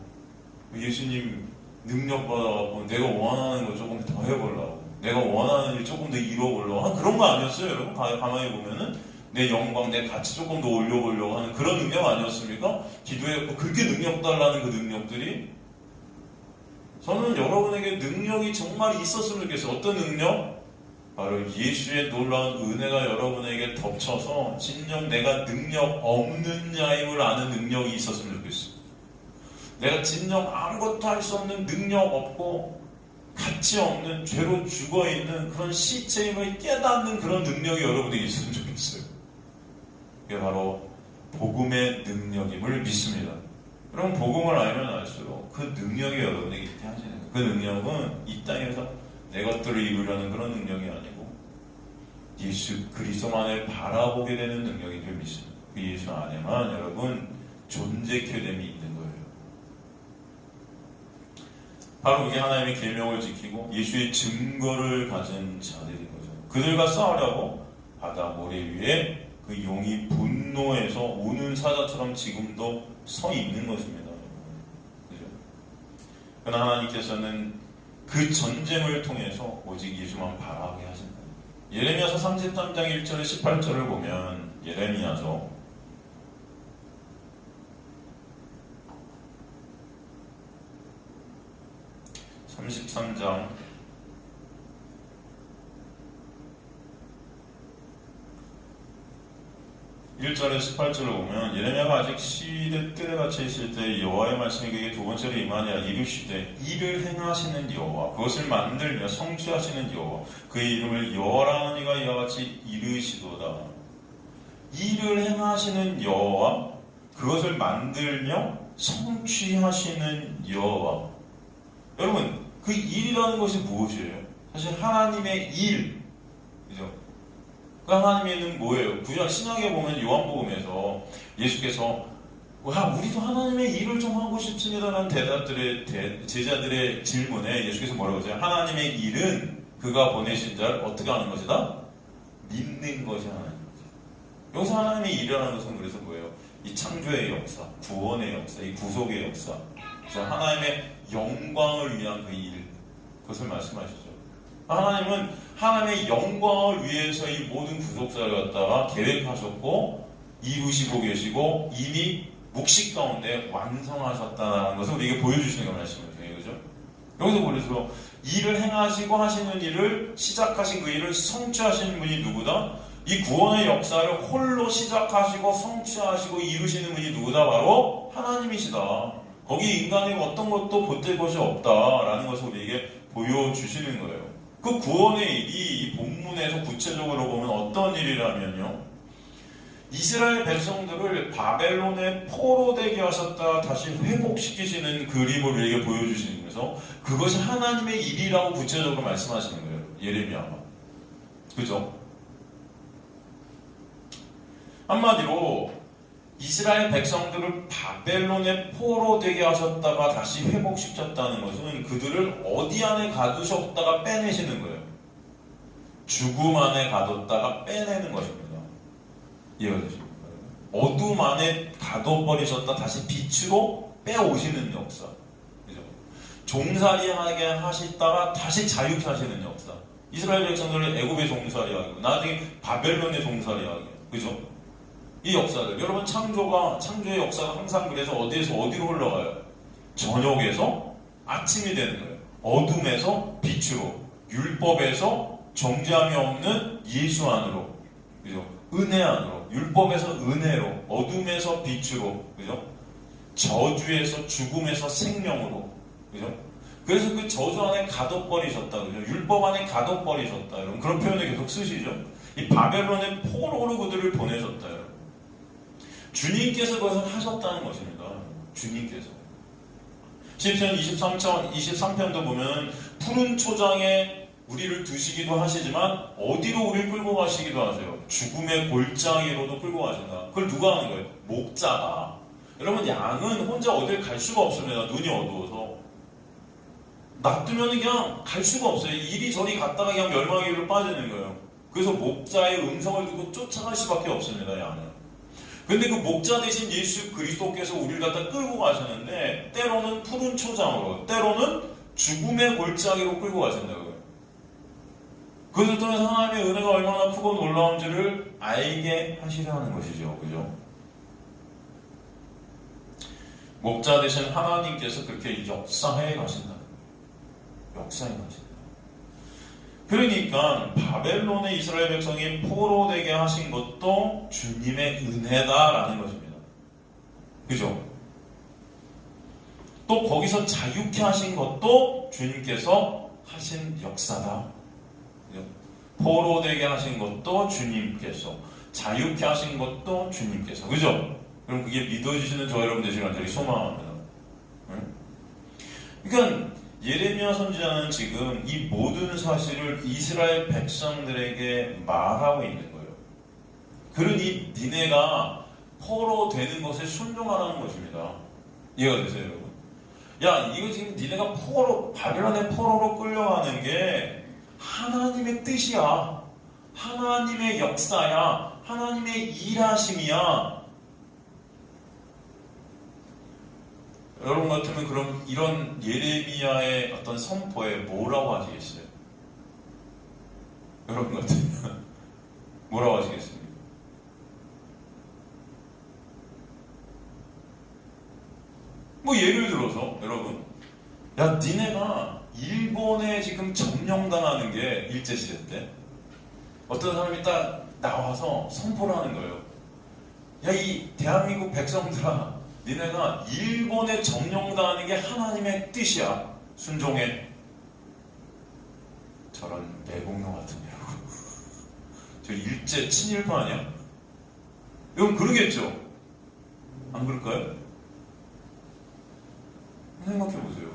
예수님 능력 받아갖고 내가 원하는 거 조금 더 해보려고, 내가 원하는 일 조금 더 이뤄보려고 그런 거 아니었어요, 여러분? 가만히 보면은 내 영광, 내 가치 조금 더 올려보려고 하는 그런 능력 아니었습니까? 기도했고 그렇게 능력 달라는 그 능력들이. 저는 여러분에게 능력이 정말 있었으면 좋겠어요. 어떤 능력? 바로 예수의 놀라운 은혜가 여러분에게 덮쳐서 진정 내가 능력 없는 자임을 아는 능력이 있었으면 좋겠어요. 내가 진정 아무것도 할 수 없는, 능력 없고 가치 없는, 죄로 죽어있는 그런 시체임을 깨닫는 그런 능력이 여러분에게 있으면 좋겠어요. 그게 바로 복음의 능력임을 믿습니다. 그럼 복음을 알면 알수록 그 능력이 여러분에게 하시는 거예요. 그 능력은 이 땅에서 내 것들을 이루려는 그런 능력이 아니고 예수 그리스도만을 바라보게 되는 능력인 줄 믿습니다. 그 예수 안에만 여러분 존재케 됨이 있는 거예요. 바로 그게 하나님의 계명을 지키고 예수의 증거를 가진 자들인 거죠. 그들과 싸우려고 바다 모래 위에 그 용이 분노해서 우는 사자처럼 지금도 서 있는 것입니다. 그죠? 그러나 하나님께서는 그 전쟁을 통해서 오직 예수만 바라게 하신다. 예레미야서 33장 1절에 18절을 보면 예레미야서 33장 1절에 18절을 보면 예레미야가 아직 시대 뜰에 갇혀 있을 때 여호와의 말씀이 그에게 두 번째로 임하니라. 이르시되 이를 행하시는 여호와 그것을 만들며 성취하시는 여호와 그의 이름을 여호와라 하니가 이와 같이 이르시도다. 이를 행하시는 여호와 그것을 만들며 성취하시는 여호와. 여러분 그 일이라는 것이 무엇이에요? 사실 하나님의 일, 그죠? 그 하나님의 뭐예요? 구약 신약에 보면 요한복음에서 예수께서 우리도 하나님의 일을 좀 하고 싶습니다라는 제자들의 질문에 예수께서 뭐라고 하세요? 하나님의 일은 그가 보내신 자를 어떻게 하는 것이다? 믿는 것이 하나님 거죠. 여기서 하나님의 일이라는 것은 그래서 뭐예요? 이 창조의 역사, 구원의 역사, 이 구속의 역사, 그래서 하나님의 영광을 위한 그 일, 그것을 말씀하시죠. 하나님은 하나님의 영광을 위해서 이 모든 구속사를 갖다가 계획하셨고 이루시고 계시고 이미 묵식 가운데 완성하셨다는 것을 우리에게 보여주시는 그 말씀을 통해, 그죠? 여기서 그래서 일을 행하시고 하시는 일을 시작하신 그 일을 성취하시는 분이 누구다? 이 구원의 역사를 홀로 시작하시고 성취하시고 이루시는 분이 누구다? 바로 하나님이시다. 거기 인간에게 어떤 것도 보탤 것이 없다라는 것을 우리에게 보여주시는 거예요. 그 구원의 일이 이 본문에서 구체적으로 보면 어떤 일이라면요, 이스라엘 백성들을 바벨론에 포로되게 하셨다 다시 회복시키시는 그림을 우리에게 보여주시면서 그것이 하나님의 일이라고 구체적으로 말씀하시는 거예요. 예레미야가. 그죠? 한마디로 이스라엘 백성들을 바벨론에 포로되게 하셨다가 다시 회복시켰다는 것은 그들을 어디 안에 가두셨다가 빼내시는 거예요. 죽음 안에 가뒀다가 빼내는 것입니다. 이해가 되십니까? 어둠 안에 가둬버리셨다 다시 빛으로 빼오시는 역사. 그죠? 종살이하게 하시다가 다시 자유케 하시는 역사. 이스라엘 백성들을 애굽에 종살이하고 나중에 바벨론에 종살이하게. 그죠? 이 역사들, 여러분 창조의 역사가 항상 그래서 어디에서 어디로 흘러가요? 저녁에서 아침이 되는 거예요. 어둠에서 빛으로, 율법에서 정죄함이 없는 예수 안으로, 그죠? 은혜 안으로, 율법에서 은혜로, 어둠에서 빛으로, 그죠? 저주에서 죽음에서 생명으로, 그죠? 그래서 그 저주 안에 가둬버리셨다, 그죠? 율법 안에 가둬버리셨다, 여러분 그런 표현을 계속 쓰시죠. 이 바벨론의 포로로 그들을 보내셨다, 여러분. 주님께서 그것을 하셨다는 것입니다. 주님께서. 시편 23편도 보면 푸른 초장에 우리를 두시기도 하시지만 어디로 우리를 끌고 가시기도 하세요. 죽음의 골짜기로도 끌고 가신다. 그걸 누가 하는 거예요? 목자가. 여러분 양은 혼자 어딜 갈 수가 없습니다. 눈이 어두워서. 놔두면 그냥 갈 수가 없어요. 이리저리 갔다가 그냥 멸망의 길로 빠지는 거예요. 그래서 목자의 음성을 듣고 쫓아갈 수밖에 없습니다. 양은. 근데 그 목자 대신 예수 그리스도께서 우리를 갖다 끌고 가셨는데 때로는 푸른 초장으로, 때로는 죽음의 골짜기로 끌고 가신다고요. 그것을 통해서 하나님의 은혜가 얼마나 크고 놀라운지를 알게 하시려 하는 것이죠. 그죠? 목자 대신 하나님께서 그렇게 역사해 가신다. 역사해 가신다. 그러니까 바벨론의 이스라엘 백성이 포로되게 하신 것도 주님의 은혜다라는 것입니다. 그죠? 또 거기서 자유케 하신 것도 주님께서 하신 역사다. 그죠? 포로되게 하신 것도 주님께서, 자유케 하신 것도 주님께서. 그죠? 그럼 그게 믿어주시는 저 여러분 되시길 간절히 소망합니다. 응? 그러니까 예레미야 선지자는 지금 이 모든 사실을 이스라엘 백성들에게 말하고 있는 거예요. 그러니 니네가 포로 되는 것에 순종하라는 것입니다. 이해가 되세요, 여러분? 야, 이거 지금 니네가 바벨론의 포로로 끌려가는 게 하나님의 뜻이야. 하나님의 역사야. 하나님의 일하심이야. 여러분 같으면 그럼 이런 예레미야의 어떤 선포에 뭐라고 하시겠어요? 여러분 같으면 뭐라고 하시겠습니까? 뭐 예를 들어서 여러분, 야 니네가 일본에 지금 점령당하는 게 일제시대 때 어떤 사람이 딱 나와서 선포를 하는 거예요. 야 이 대한민국 백성들아, 니네가 일본에 점령당하는 게 하나님의 뜻이야. 순종해. 저런 내공로 같으냐고. 저 일제 친일파 아니야? 이건 그러겠죠? 안 그럴까요? 생각해보세요.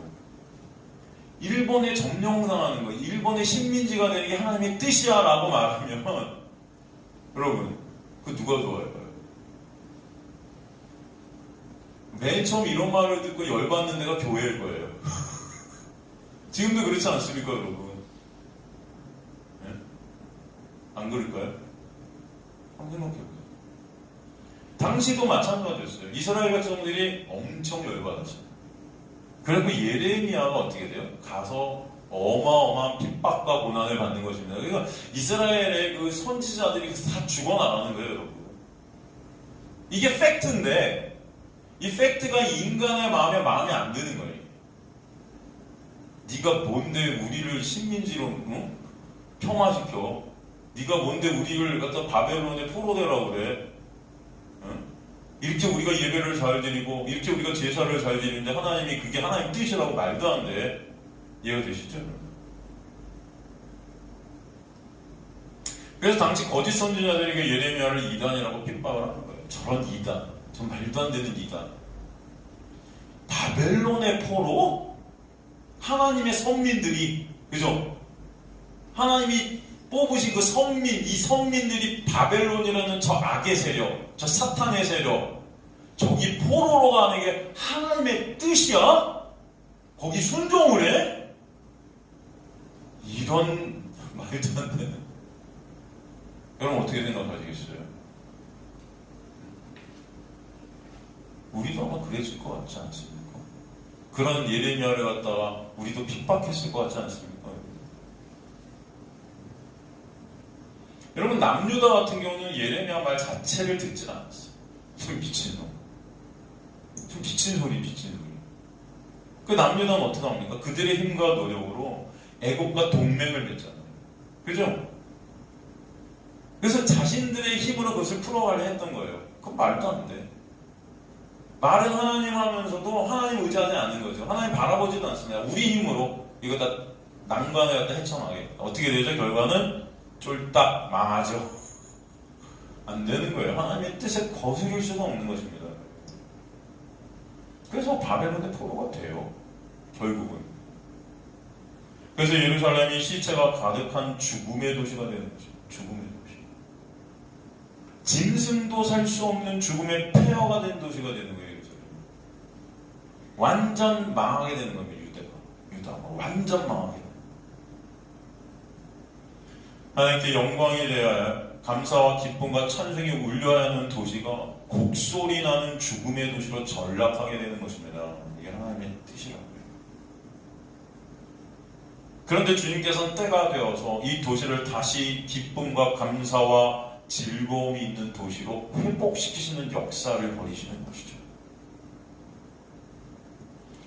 일본에 점령당하는 거, 일본의 식민지가 되는 게 하나님의 뜻이야 라고 말하면 여러분, 그 누가 좋아할까요? 맨 처음 이런 말을 듣고 열받는 데가 교회일 거예요. 지금도 그렇지 않습니까, 여러분? 네? 안 그럴까요? 한번 생각해보세요. 당시도 마찬가지였어요. 이스라엘 백성들이 엄청 열받았어요. 그리고 예레미야가 어떻게 돼요? 가서 어마어마한 핍박과 고난을 받는 것입니다. 그러니까 이스라엘의 그 선지자들이 다 죽어나가는 거예요, 여러분. 이게 팩트인데 이 팩트가 인간의 마음에 안 드는 거예요. 네가 뭔데 우리를 식민지로 평화시켜? 네가 뭔데 우리를 갖다 바벨론에 포로되라고 그래? 이렇게 우리가 예배를 잘 드리고 이렇게 우리가 제사를 잘 드리는데 하나님이 그게 하나님 뜻이라고 말도 안 돼. 이해가 되시죠? 그래서 당시 거짓 선지자들에게 예레미야를 이단이라고 핍박을 하는 거예요. 저런 이단, 저 말도 안 되는 이단. 바벨론의 포로? 하나님의 선민들이, 그죠? 하나님이 뽑으신 그 선민, 이 선민들이 바벨론이라는 저 악의 세력, 저 사탄의 세력, 저기 포로로 가는 게 하나님의 뜻이야? 거기 순종을 해? 이런 말도 안 되는. 여러분 어떻게 생각하시겠어요? 우리도 아마 그랬을 것 같지 않습니까? 그런 예레미야를 갖다가 우리도 핍박했을 것 같지 않습니까? 여러분 남유다 같은 경우는 예레미야 말 자체를 듣질 않았어요. 좀 미친놈. 좀 미친 소리. 그 남유다는 어떻게 합니까? 그들의 힘과 노력으로 애국과 동맹을 맺잖아요. 그죠? 그래서 자신들의 힘으로 그것을 풀어가려 했던 거예요. 그건 말도 안 돼. 말은 하나님 하면서도 하나님 의지하지 않는 거죠. 하나님 바라보지도 않습니다. 우리 힘으로 이거 다 난관을 갖다 헤쳐나가게. 어떻게 되죠? 결과는 쫄딱 망하죠. 안 되는 거예요. 하나님의 뜻에 거스를 수가 없는 것입니다. 그래서 바벨론의 포로가 돼요. 결국은. 그래서 예루살렘이 시체가 가득한 죽음의 도시가 되는 거죠. 죽음의 도시. 짐승도 살 수 없는 죽음의 폐허가 된 도시가 되는 거예요. 예루살렘. 완전 망하게 되는 겁니다. 유다가 완전 망하게. 하나님께 영광이 되어야 감사와 기쁨과 찬송이 울려야 하는 도시가 곡소리 나는 죽음의 도시로 전락하게 되는 것입니다. 이게 하나님의 뜻이라고요. 그런데 주님께서는 때가 되어서 이 도시를 다시 기쁨과 감사와 즐거움이 있는 도시로 회복시키시는 역사를 벌이시는 것이죠.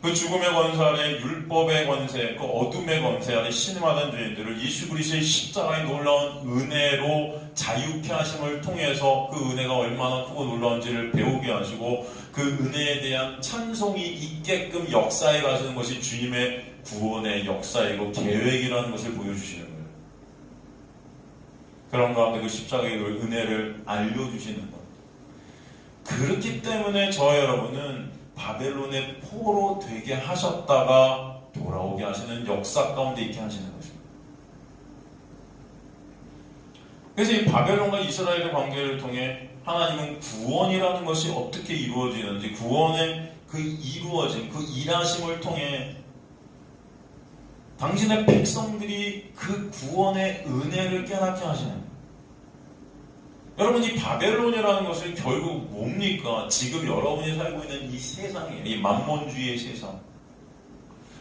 그 죽음의 권세 아래 율법의 권세, 그 어둠의 권세 아래 신음하던 죄인들을 예수 그리스도의 십자가의 놀라운 은혜로 자유케 하심을 통해서 그 은혜가 얼마나 크고 놀라운지를 배우게 하시고 그 은혜에 대한 찬송이 있게끔 역사에 가시는 것이 주님의 구원의 역사이고 계획이라는 것을 보여주시는 거예요. 그런 가운데 그 십자가의 은혜를 알려주시는 것. 그렇기 때문에 저와 여러분은 바벨론의 포로 되게 하셨다가 돌아오게 하시는 역사 가운데 있게 하시는 것입니다. 그래서 이 바벨론과 이스라엘의 관계를 통해 하나님은 구원이라는 것이 어떻게 이루어지는지, 구원의 그 이루어진 그 일하심을 통해 당신의 백성들이 그 구원의 은혜를 깨닫게 하시는 거예요. 여러분, 이 바벨론이라는 것은 결국 뭡니까? 지금 여러분이 살고 있는 이 세상이에요. 이 만몬주의의 세상.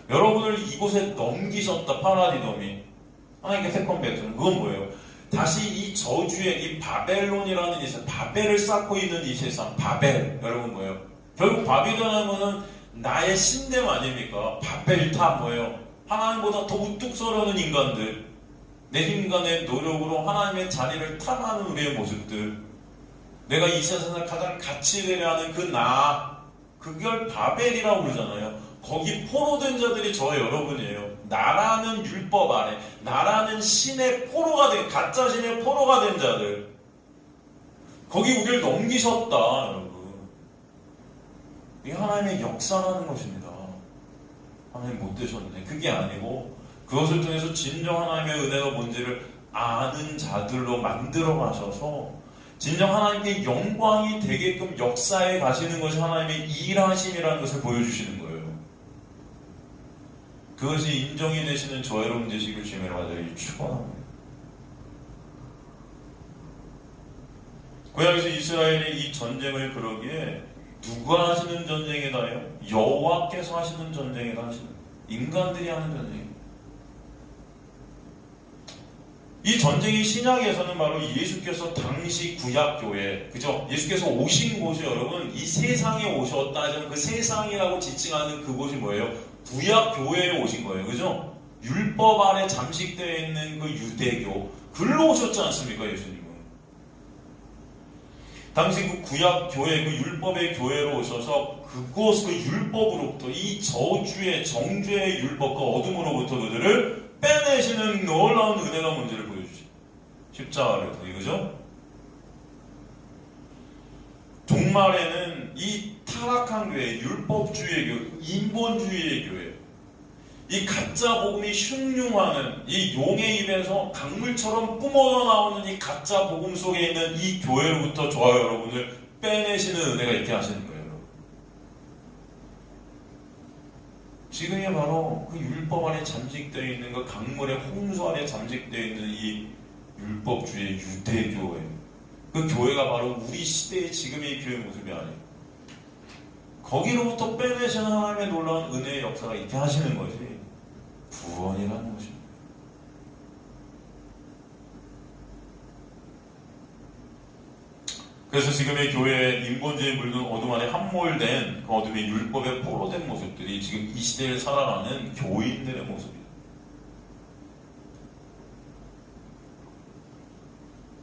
여러분을 이곳에 넘기셨다, 파라디돔이. 하나님께 세컨 백성. 그건 뭐예요? 다시 이 저주의 이 바벨론이라는 이 세상, 바벨을 쌓고 있는 이 세상, 바벨. 여러분 뭐예요? 결국 바빌론이라는 것은 나의 신됨 아닙니까? 바벨탑 뭐예요? 하나님보다 더 우뚝 서려는 인간들, 내 인간의 노력으로 하나님의 자리를 탐하는 우리의 모습들, 내가 이 세상에서 가장 가치 되려 하는 그 나, 그걸 바벨이라고 그러잖아요. 거기 포로된 자들이 저와 여러분이에요. 나라는 율법 아래, 나라는 신의 포로가 된, 가짜 신의 포로가 된 자들, 거기 우리를 넘기셨다, 여러분. 이게 하나님의 역사라는 것입니다. 하나님 못 되셨는데, 그게 아니고 그것을 통해서 진정 하나님의 은혜가 뭔지를 아는 자들로 만들어 가셔서 진정 하나님께 영광이 되게끔 역사에 가시는 것이 하나님의 일하심이라는 것을 보여주시는 거예요. 그것이 인정이 되시는 저 여러분 되시길 주님의 이름으로 축원합니다. 고향에서 이스라엘이 이 전쟁을 그러기에 누가 하시는 전쟁이다요? 여호와께서 하시는 전쟁이다 하시는 거예요. 인간들이 하는 전쟁이에요. 이 전쟁이 신약에서는 바로 예수께서 당시 구약교회, 그죠? 예수께서 오신 곳이 여러분 이 세상에 오셨다. 그 세상이라고 지칭하는 그곳이 뭐예요? 구약교회에 오신 거예요. 그죠? 율법 아래 잠식되어 있는 그 유대교, 글로 오셨지 않습니까? 예수님은. 당시 그 구약교회, 그 율법의 교회로 오셔서 그곳, 그 율법으로부터 이 저주의, 정죄의 율법과 어둠으로부터 그들을 빼내시는 놀라운 은혜가 뭔지를 보여주시죠. 십자가를 통해, 그죠? 종말에는 이 타락한 교회, 율법주의의 교회, 인본주의의 교회, 이 가짜 복음이 흉흉하는 이 용의 입에서 강물처럼 뿜어져 나오는 이 가짜 복음 속에 있는 이 교회로부터 저와 여러분을 빼내시는 은혜가 있게 하시는 거예요. 지금이 바로 그 율법 안에 잠식되어 있는 그 강물의 홍수 안에 잠식되어 있는 이 율법주의 유대교회, 그 교회가 바로 우리 시대의 지금의 교회 모습이 아니에요. 거기로부터 빼내시는 하나님의 놀라운 은혜의 역사가 있게 하시는 것이 구원이라는 것입니다. 그래서 지금의 교회에 인본주의 물든 어둠 안에 함몰된 그 어둠의 율법에 포로된 모습들이 지금 이 시대를 살아가는 교인들의 모습이에요.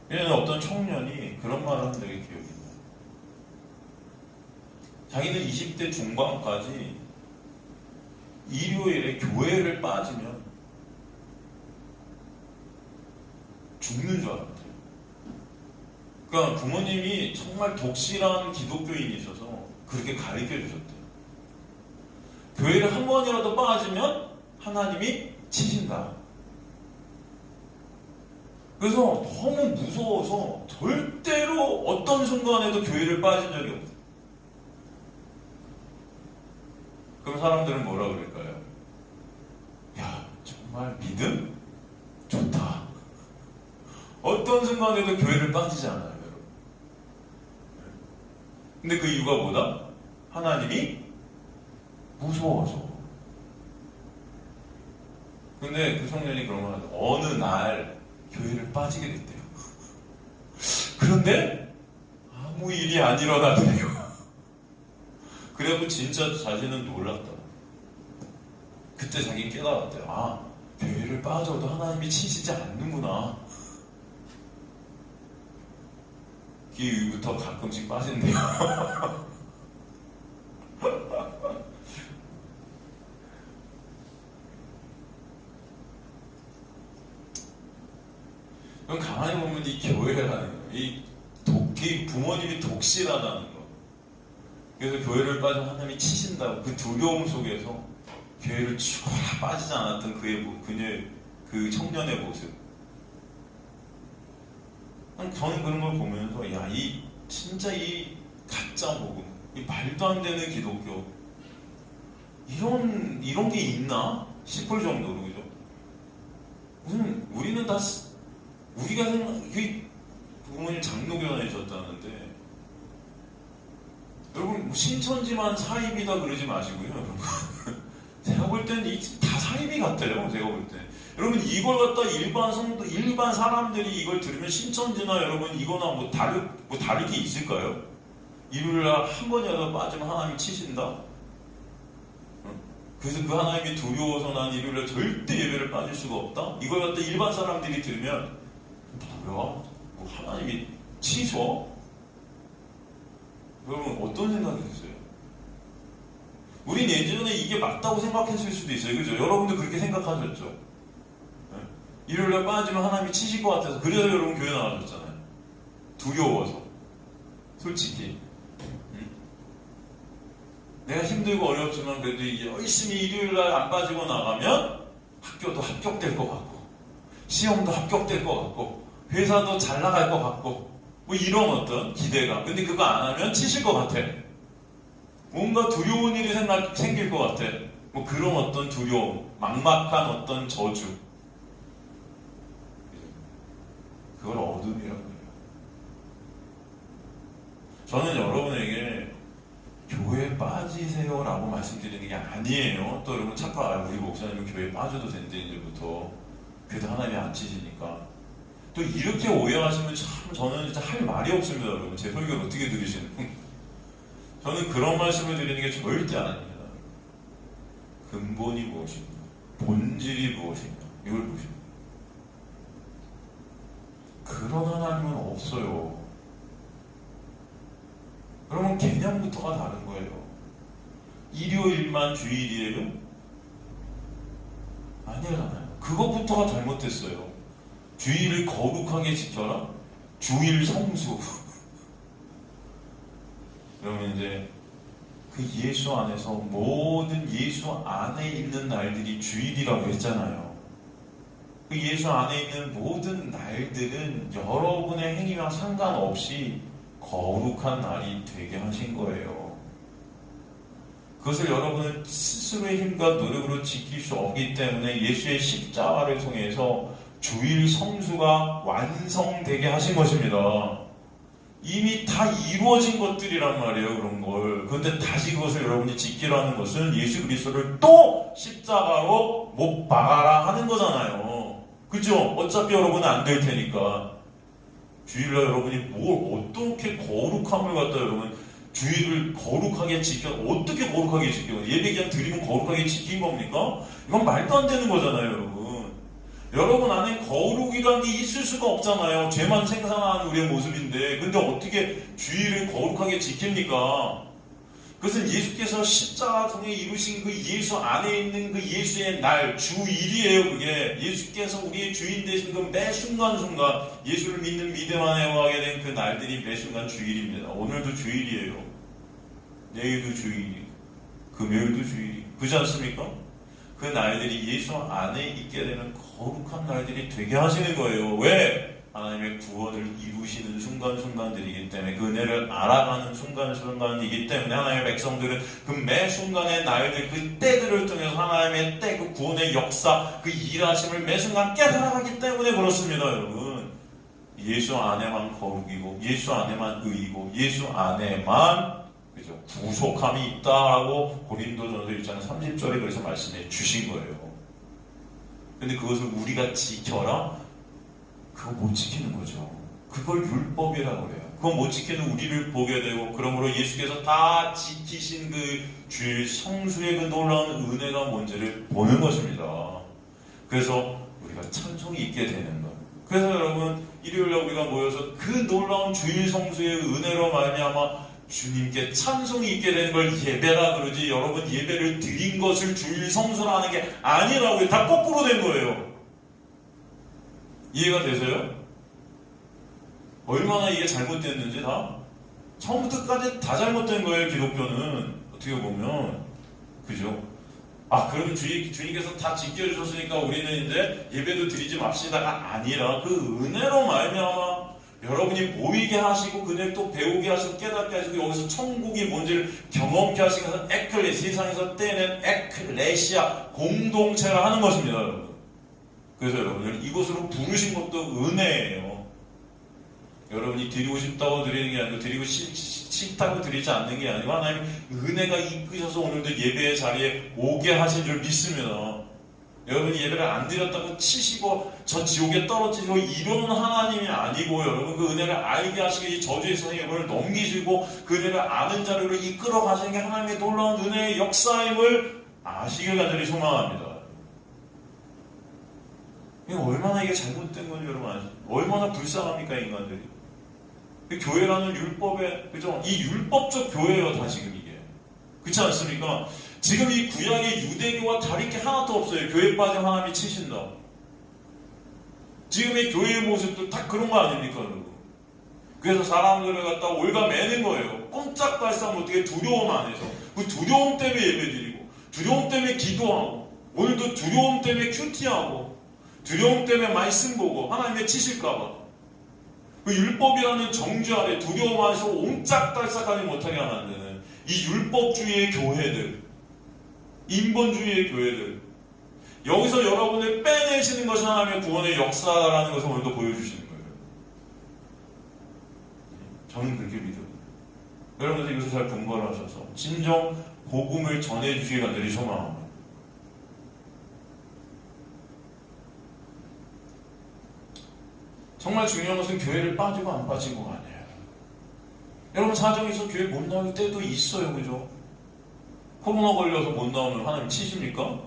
예전에 어떤 청년이 그런 말을 한 적이 기억이 나요. 자기는 20대 중반까지 일요일에 교회를 빠지면 죽는 줄 알았대요. 그러니까 부모님이 정말 독실한 기독교인이셔서 그렇게 가르쳐 주셨대요. 교회를 한 번이라도 빠지면 하나님이 치신다. 그래서 너무 무서워서 절대로 어떤 순간에도 교회를 빠진 적이 없어요. 그럼 사람들은 뭐라 그럴까요? 야, 정말 믿음? 좋다. 어떤 순간에도 교회를 빠지지 않아요, 여러분. 근데 그 이유가 뭐다? 하나님이 무서워서. 근데 그 청년이 그런 걸 하죠. 어느 날 교회를 빠지게 됐대요. 그런데 아무 일이 안 일어나더래요. 그래도 진짜 자신은 놀랐다. 그때 자기 깨달았대요. 아, 교회를 빠져도 하나님이 치시지 않는구나. 그 이후부터 가끔씩 빠진대요. 그럼 가만히 보면 이 교회라는 거, 이 부모님이 독실하다는 거, 그래서 교회를 빠지면 하나님이 치신다고 그 두려움 속에서 교회를 죽어라 빠지지 않았던 그녀의 그 청년의 모습. 저는 그런 걸 보면서 진짜 이 가짜 복음, 이 말도 안 되는 기독교, 이런 게 있나 싶을 정도로, 그죠? 무슨 우리는 다 우리가 부모님 장로교단이셨다는데, 여러분 신천지만 사입이다 그러지 마시고요, 여러분. 제가 볼 때는 다 사입이 같아요. 제가 볼 때. 여러분 이걸 갖다 일반 사람들이 이걸 들으면 신천지나 여러분 이거나 뭐 다르게 있을까요? 일요일날 한 번이라도 빠지면 하나님이 치신다? 그래서 그 하나님이 두려워서 난 일요일날 절대 예배를 빠질 수가 없다? 이걸 갖다 일반 사람들이 들으면 뭐야? 뭐 하나님이 치셔? 여러분 어떤 생각이 드세요? 우린 예전에 이게 맞다고 생각했을 수도 있어요. 그죠? 여러분도 그렇게 생각하셨죠? 네? 일요일날 빠지면 하나님이 치실 것 같아서 그래서 여러분 교회 나가셨잖아요. 두려워서. 솔직히. 내가 힘들고 어렵지만 그래도 이제 열심히 일요일날 안 빠지고 나가면 학교도 합격될 것 같고 시험도 합격될 것 같고 회사도 잘 나갈 것 같고 뭐 이런 어떤 기대감. 근데 그거 안 하면 치실 것 같아. 뭔가 두려운 일이 생길 것 같아. 뭐 그런 어떤 두려움, 막막한 어떤 저주. 그걸 어둠이라고 해요. 저는 여러분에게 교회 빠지세요라고 말씀드리는 게 아니에요. 또 여러분 착각, 우리 목사님은 교회 빠져도 된대 이제부터. 그래도 하나님이 안 치시니까. 또 이렇게 오해하시면 참 저는 진짜 할 말이 없습니다, 여러분. 제 설교를 어떻게 들으시는? 저는 그런 말씀을 드리는 게 절대 아닙니다. 근본이 무엇인가? 본질이 무엇인가? 이걸 보십니다. 그런 하나님은 없어요. 그러면 개념부터가 다른 거예요. 일요일만 주일이에요? 아니잖아요. 그것부터가 잘못됐어요. 주일을 거룩하게 지켜라? 주일 성수. 여러분 이제 그 예수 안에서 모든 예수 안에 있는 날들이 주일이라고 했잖아요. 그 예수 안에 있는 모든 날들은 여러분의 행위와 상관없이 거룩한 날이 되게 하신 거예요. 그것을 여러분은 스스로의 힘과 노력으로 지킬 수 없기 때문에 예수의 십자가를 통해서 주일 성수가 완성되게 하신 것입니다. 이미 다 이루어진 것들이란 말이에요, 그런 걸. 그런데 다시 그것을 여러분이 지키라는 것은 예수 그리스도를 또 십자가로 못 박아라 하는 거잖아요. 그죠? 어차피 여러분은 안 될 테니까. 주일날 여러분이 뭘 어떻게 거룩함을 갖다 여러분 주일을 거룩하게 지켜 어떻게 거룩하게 지켜? 예배 그냥 드리면 거룩하게 지킨 겁니까? 이건 말도 안 되는 거잖아요, 여러분. 여러분 안에 거룩이라는 게 있을 수가 없잖아요. 죄만 생산하는 우리의 모습인데 근데 어떻게 주일을 거룩하게 지킵니까? 그것은 예수께서 십자가 통해 이루신 그 예수 안에 있는 그 예수의 날, 주일이에요. 그게 예수께서 우리의 주인 되신 그 매 순간순간 예수를 믿는 믿음 안에 거하게 된 그 날들이 매 순간 주일입니다. 오늘도 주일이에요. 내일도 주일이고 금요일도 주일이고 그렇지 않습니까? 그 날들이 예수 안에 있게 되는 거룩한 날들이 되게 하시는 거예요. 왜? 하나님의 구원을 이루시는 순간순간들이기 때문에 그 은혜를 알아가는 순간순간이기 때문에 하나님의 백성들은 그 매 순간의 날들 그 때들을 통해서 하나님의 때 그 구원의 역사 그 일하심을 매 순간 깨달아가기 때문에 그렇습니다. 여러분 예수 안에만 거룩이고 예수 안에만 의이고 예수 안에만 그죠? 구속함이 있다라고 고린도전서 1장 30절에 그래서 말씀해 주신 거예요. 근데 그것을 우리가 지켜라? 그거 못 지키는 거죠. 그걸 율법이라고 해요. 그거 못 지키는 우리를 보게 되고 그러므로 예수께서 다 지키신 그 주일 성수의 그 놀라운 은혜가 뭔지를 보는 것입니다. 그래서 우리가 찬송이 있게 되는 것. 그래서 여러분 일요일날 우리가 모여서 그 놀라운 주일 성수의 은혜로 말미암아 주님께 찬송이 있게 되는 걸 예배라 그러지 여러분 예배를 드린 것을 주일 성수라 하는 게 아니라고요. 다 거꾸로 된 거예요. 이해가 되세요? 얼마나 이게 잘못됐는지 다 처음부터 끝까지 다 잘못된 거예요. 기독교는 어떻게 보면. 그죠? 아, 그럼 주님께서 다 지켜주셨으니까 우리는 이제 예배도 드리지 맙시다가 아니라 그 은혜로 말미암아 여러분이 모이게 하시고 그 은혜를 또 배우게 하시고 깨닫게 하시고 여기서 천국이 뭔지를 경험케 하시고 세상에서 떼낸 에클레시아 공동체를 하는 것입니다, 여러분. 그래서 여러분들 이곳으로 부르신 것도 은혜예요. 여러분이 드리고 싶다고 드리는 게 아니고 드리고 싫다고 드리지 않는 게 아니고 하나님 은혜가 이끄셔서 오늘도 예배의 자리에 오게 하신 줄 믿습니다. 여러분이 예배를 안 드렸다고 치시고 저 지옥에 떨어지고 이런 하나님이 아니고 여러분 그 은혜를 알게 하시고 이 저주의 세상의 예배를 넘기시고 그 은혜를 아는 자리로 이끌어 가시는 게 하나님의 놀라운 은혜의 역사임을 아시길 간절히 소망합니다. 얼마나 이게 잘못된 건지 여러분 아시죠? 얼마나 불쌍합니까 인간들이. 교회라는 율법에, 그죠? 이 율법적 교회예요, 다 지금 이게. 그렇지 않습니까? 지금 이 구약의 유대교와 다를 게 하나도 없어요. 교회 빠진 하나님이 치신다. 지금의 교회의 모습도 다 그런 거 아닙니까, 여러분? 그래서 사람들을 갖다 올가매는 거예요. 꼼짝달싹 어떻게 두려움 안에서. 그 두려움 때문에 예배드리고, 두려움 때문에 기도하고, 오늘도 두려움 때문에 큐티하고, 두려움 때문에 말씀 보고, 하나님의 치실까봐. 그 율법이라는 정죄 아래 두려움 안에서 옴짝달싹하지 못하게 만드는 이 율법주의의 교회들, 인본주의의 교회들, 여기서 여러분을 빼내시는 것이 하나님의 구원의 역사라는 것을 오늘도 보여주시는 거예요. 저는 그렇게 믿어요. 여러분들 이것을 잘 분별을 하셔서 진정 복음을 전해주시기 간절히 소망합니다. 정말 중요한 것은 교회를 빠지고 안 빠지고가 아니에요. 여러분 사정이 있어 교회 못 나올 때도 있어요. 그죠? 코로나 걸려서 못 나오면 하나님 치십니까?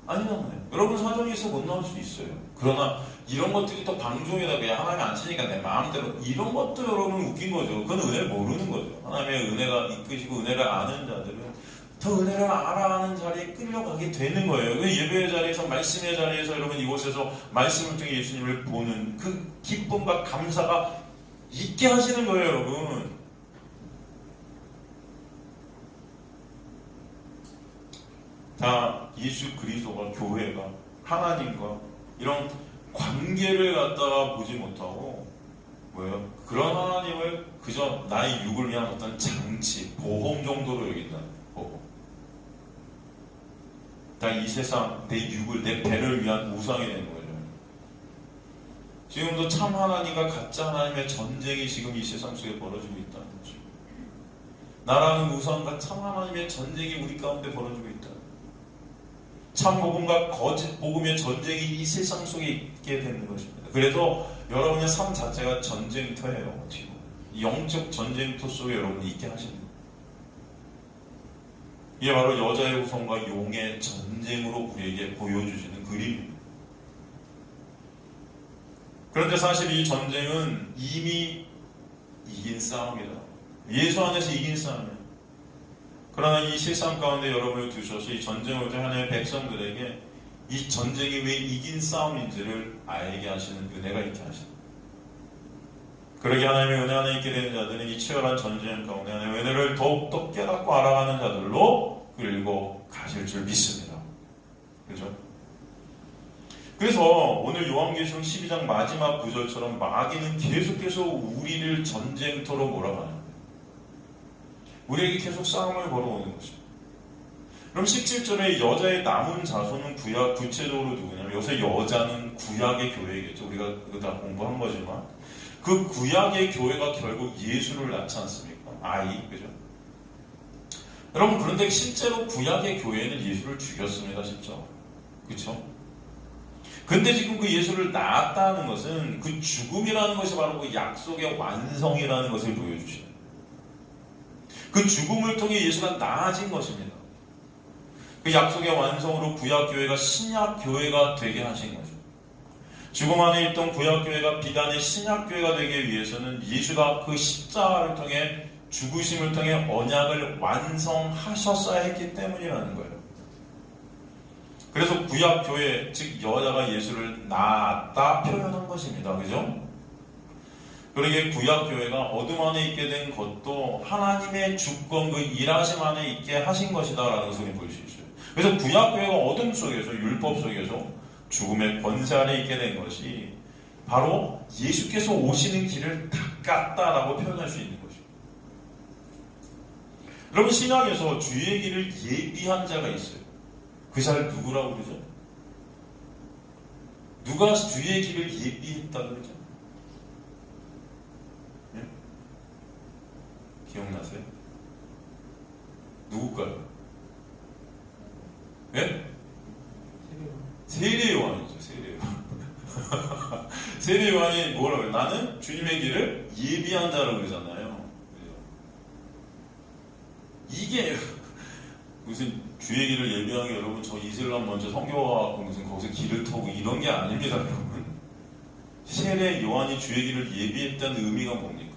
아니잖아요. 여러분 사정이 있어 못 나올 수 있어요. 그러나 이런 것들이 또 방종이다. 그냥 하나님 안 치니까 내 마음대로. 이런 것도 여러분 웃긴 거죠. 그건 은혜를 모르는 거죠. 하나님의 은혜가 이끄시고 은혜를 아는 자들은 더 은혜를 알아가는 자리에 끌려가게 되는 거예요. 그 예배의 자리에서 말씀의 자리에서 여러분 이곳에서 말씀을 통해 예수님을 보는 그 기쁨과 감사가 있게 하시는 거예요, 여러분. 다 예수 그리스도가 교회가 하나님과 이런 관계를 갖다가 보지 못하고 뭐예요? 그런 하나님을 그저 나의 육을 위한 어떤 장치, 보험 정도로 여긴다는 거고. 이 세상 내 육을 내 배를 위한 우상이 되는 거죠. 지금도 참 하나님과 가짜 하나님의 전쟁이 지금 이 세상 속에 벌어지고 있다는 거죠. 나라는 우상과 참 하나님의 전쟁이 우리 가운데 벌어지고 있다. 참 복음과 거짓 복음의 전쟁이 이 세상 속에 있게 되는 것입니다. 그래서 여러분의 삶 자체가 전쟁터예요. 지금 영적 전쟁터 속에 여러분이 있게 하십니다. 이게 바로 여자의 후손과 용의 전쟁으로 우리에게 보여주시는 그림입니다. 그런데 사실 이 전쟁은 이미 이긴 싸움이다. 예수 안에서 이긴 싸움이에요. 그러나 이 세상 가운데 여러분을 두셔서 이 전쟁을 통해 하나님의 백성들에게 이 전쟁이 왜 이긴 싸움인지를 알게 하시는 은혜가 있게 하십니다. 그러게 하나님의 은혜 안에 있게 되는 자들은 이 치열한 전쟁 가운데 하나님의 은혜를 더욱더 깨닫고 알아가는 자들로 끌고 가실 줄 믿습니다. 그렇죠? 그래서 오늘 요한계시록 12장 마지막 구절처럼 마귀는 계속해서 우리를 전쟁터로 몰아가는 거예요. 우리에게 계속 싸움을 걸어오는 것입니다. 그럼 17절에 여자의 남은 자손은 구체적으로 누구냐면 요새 여자는 구약의 교회겠죠. 우리가 이거 다 공부한 거지만 그 구약의 교회가 결국 예수를 낳지 않습니까? 아이, 그죠? 여러분 그런데 실제로 구약의 교회는 예수를 죽였습니다. 실제로. 그렇죠? 근데 지금 그 예수를 낳았다는 것은 그 죽음이라는 것이 바로 그 약속의 완성이라는 것을 보여주시는 그 죽음을 통해 예수가 나아진 것입니다. 그 약속의 완성으로 구약교회가 신약교회가 되게 하신 거죠. 죽음 안에 있던 구약교회가 비단의 신약교회가 되기 위해서는 예수가 그 십자가를 통해 죽으심을 통해 언약을 완성하셨어야 했기 때문이라는 거예요. 그래서 구약교회, 즉 여자가 예수를 낳았다 표현한 것입니다. 그죠? 그러게 구약교회가 어둠 안에 있게 된 것도 하나님의 주권, 그 일하심 안에 있게 하신 것이다라는 것을 볼 수 있어요. 그래서 구약교회가 어둠 속에서, 율법 속에서 죽음의 권세 안에 있게 된 것이 바로 예수께서 오시는 길을 닦았다라고 표현할 수 있는 것이죠. 여러분, 신약에서 주의 길을 예비한 자가 있어요. 그 잘 누구라고 그러죠? 누가 주의 길을 예비했다 그러죠? 네? 기억나세요? 누굴까요? 네? 세례 요한이죠. 세례 요한. 세례 요한이 뭐라고 해요? 나는 주님의 길을 예비한 자라고 그러잖아요. 이게 무슨 주의 길을 예비한 게 여러분 저 이슬람 먼저 선교하고 무슨 거기서 길을 터고 이런 게 아닙니다, 여러분. 세례 요한이 주의 길을 예비했다는 의미가 뭡니까?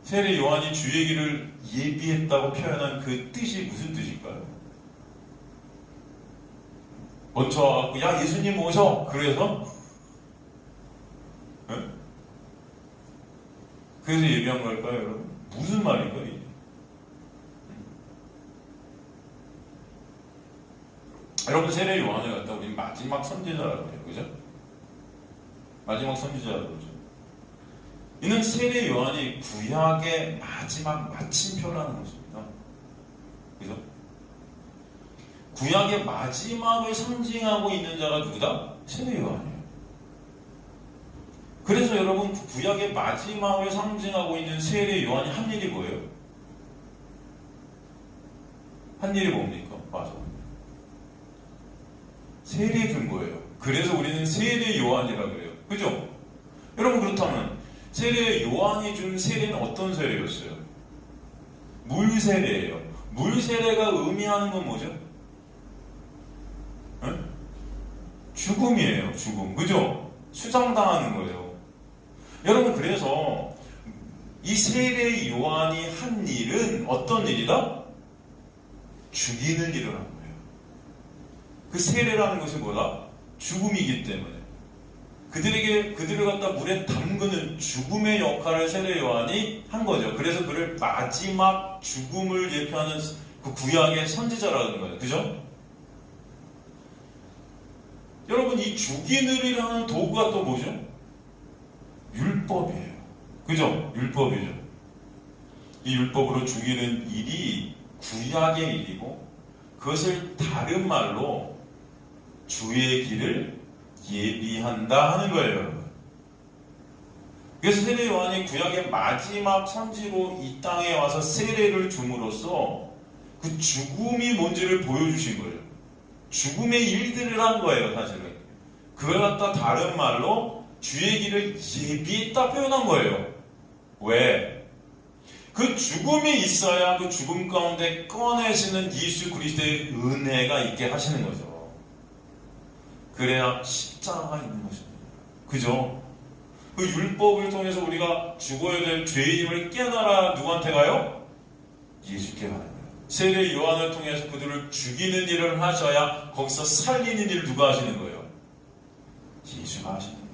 세례 요한이 주의 길을 예비했다고 표현한 그 뜻이 무슨 뜻일까요? 먼저 와갖고 야 예수님 오셔! 그래서? 네? 그래서 예비한 걸까요, 여러분? 무슨 말인가요, 이게? 여러분, 세례 요한을 갖다 우리 마지막 선지자라고 해요, 그죠? 마지막 선지자라고 그러죠. 이는 세례 요한이 구약의 마지막 마침표라는 것입니다. 그죠? 구약의 마지막을 상징하고 있는 자가 누구다? 세례 요한이에요. 그래서 여러분, 구약의 마지막을 상징하고 있는 세례 요한이 한 일이 뭐예요? 한 일이 뭡니까? 맞아. 세례 준 거예요. 그래서 우리는 세례 요한이라 그래요. 그죠? 여러분, 그렇다면 세례 요한이 준 세례는 어떤 세례였어요? 물 세례예요. 물 세례가 의미하는 건 뭐죠? 네? 죽음이에요. 죽음. 그죠? 수장당하는 거예요. 여러분, 그래서 이 세례 요한이 한 일은 어떤 일이다? 죽이는 일을 한 거예요. 그 세례라는 것이 뭐다? 죽음이기 때문에 그들을 갖다 물에 담그는 죽음의 역할을 세례 요한이 한 거죠. 그래서 그를 마지막 죽음을 예표하는 그 구약의 선지자라는 거예요. 그죠? 여러분, 이 죽이느리라는 도구가 또 뭐죠? 율법이에요. 그죠? 율법이죠. 이 율법으로 죽이는 일이 구약의 일이고, 그것을 다른 말로 주의 길을 예비한다 하는 거예요, 여러분. 그래서 세례 요한이 구약의 마지막 선지로 이 땅에 와서 세례를 줌으로써 그 죽음이 뭔지를 보여주신 거예요. 죽음의 일들을 한 거예요, 사실은. 그걸 갖다 다른 말로 주의 길을 예비했다 표현한 거예요. 왜? 그 죽음이 있어야 그 죽음 가운데 꺼내시는 예수 그리스도의 은혜가 있게 하시는 거죠. 그래야 십자가가 있는 것입니다. 그죠? 그 율법을 통해서 우리가 죽어야 될 죄인임을 깨달아 누구한테 가요? 예수께 가는 거예요. 세례 요한을 통해서 그들을 죽이는 일을 하셔야 거기서 살리는 일을 누가 하시는 거예요? 예수가 하시는 거예요.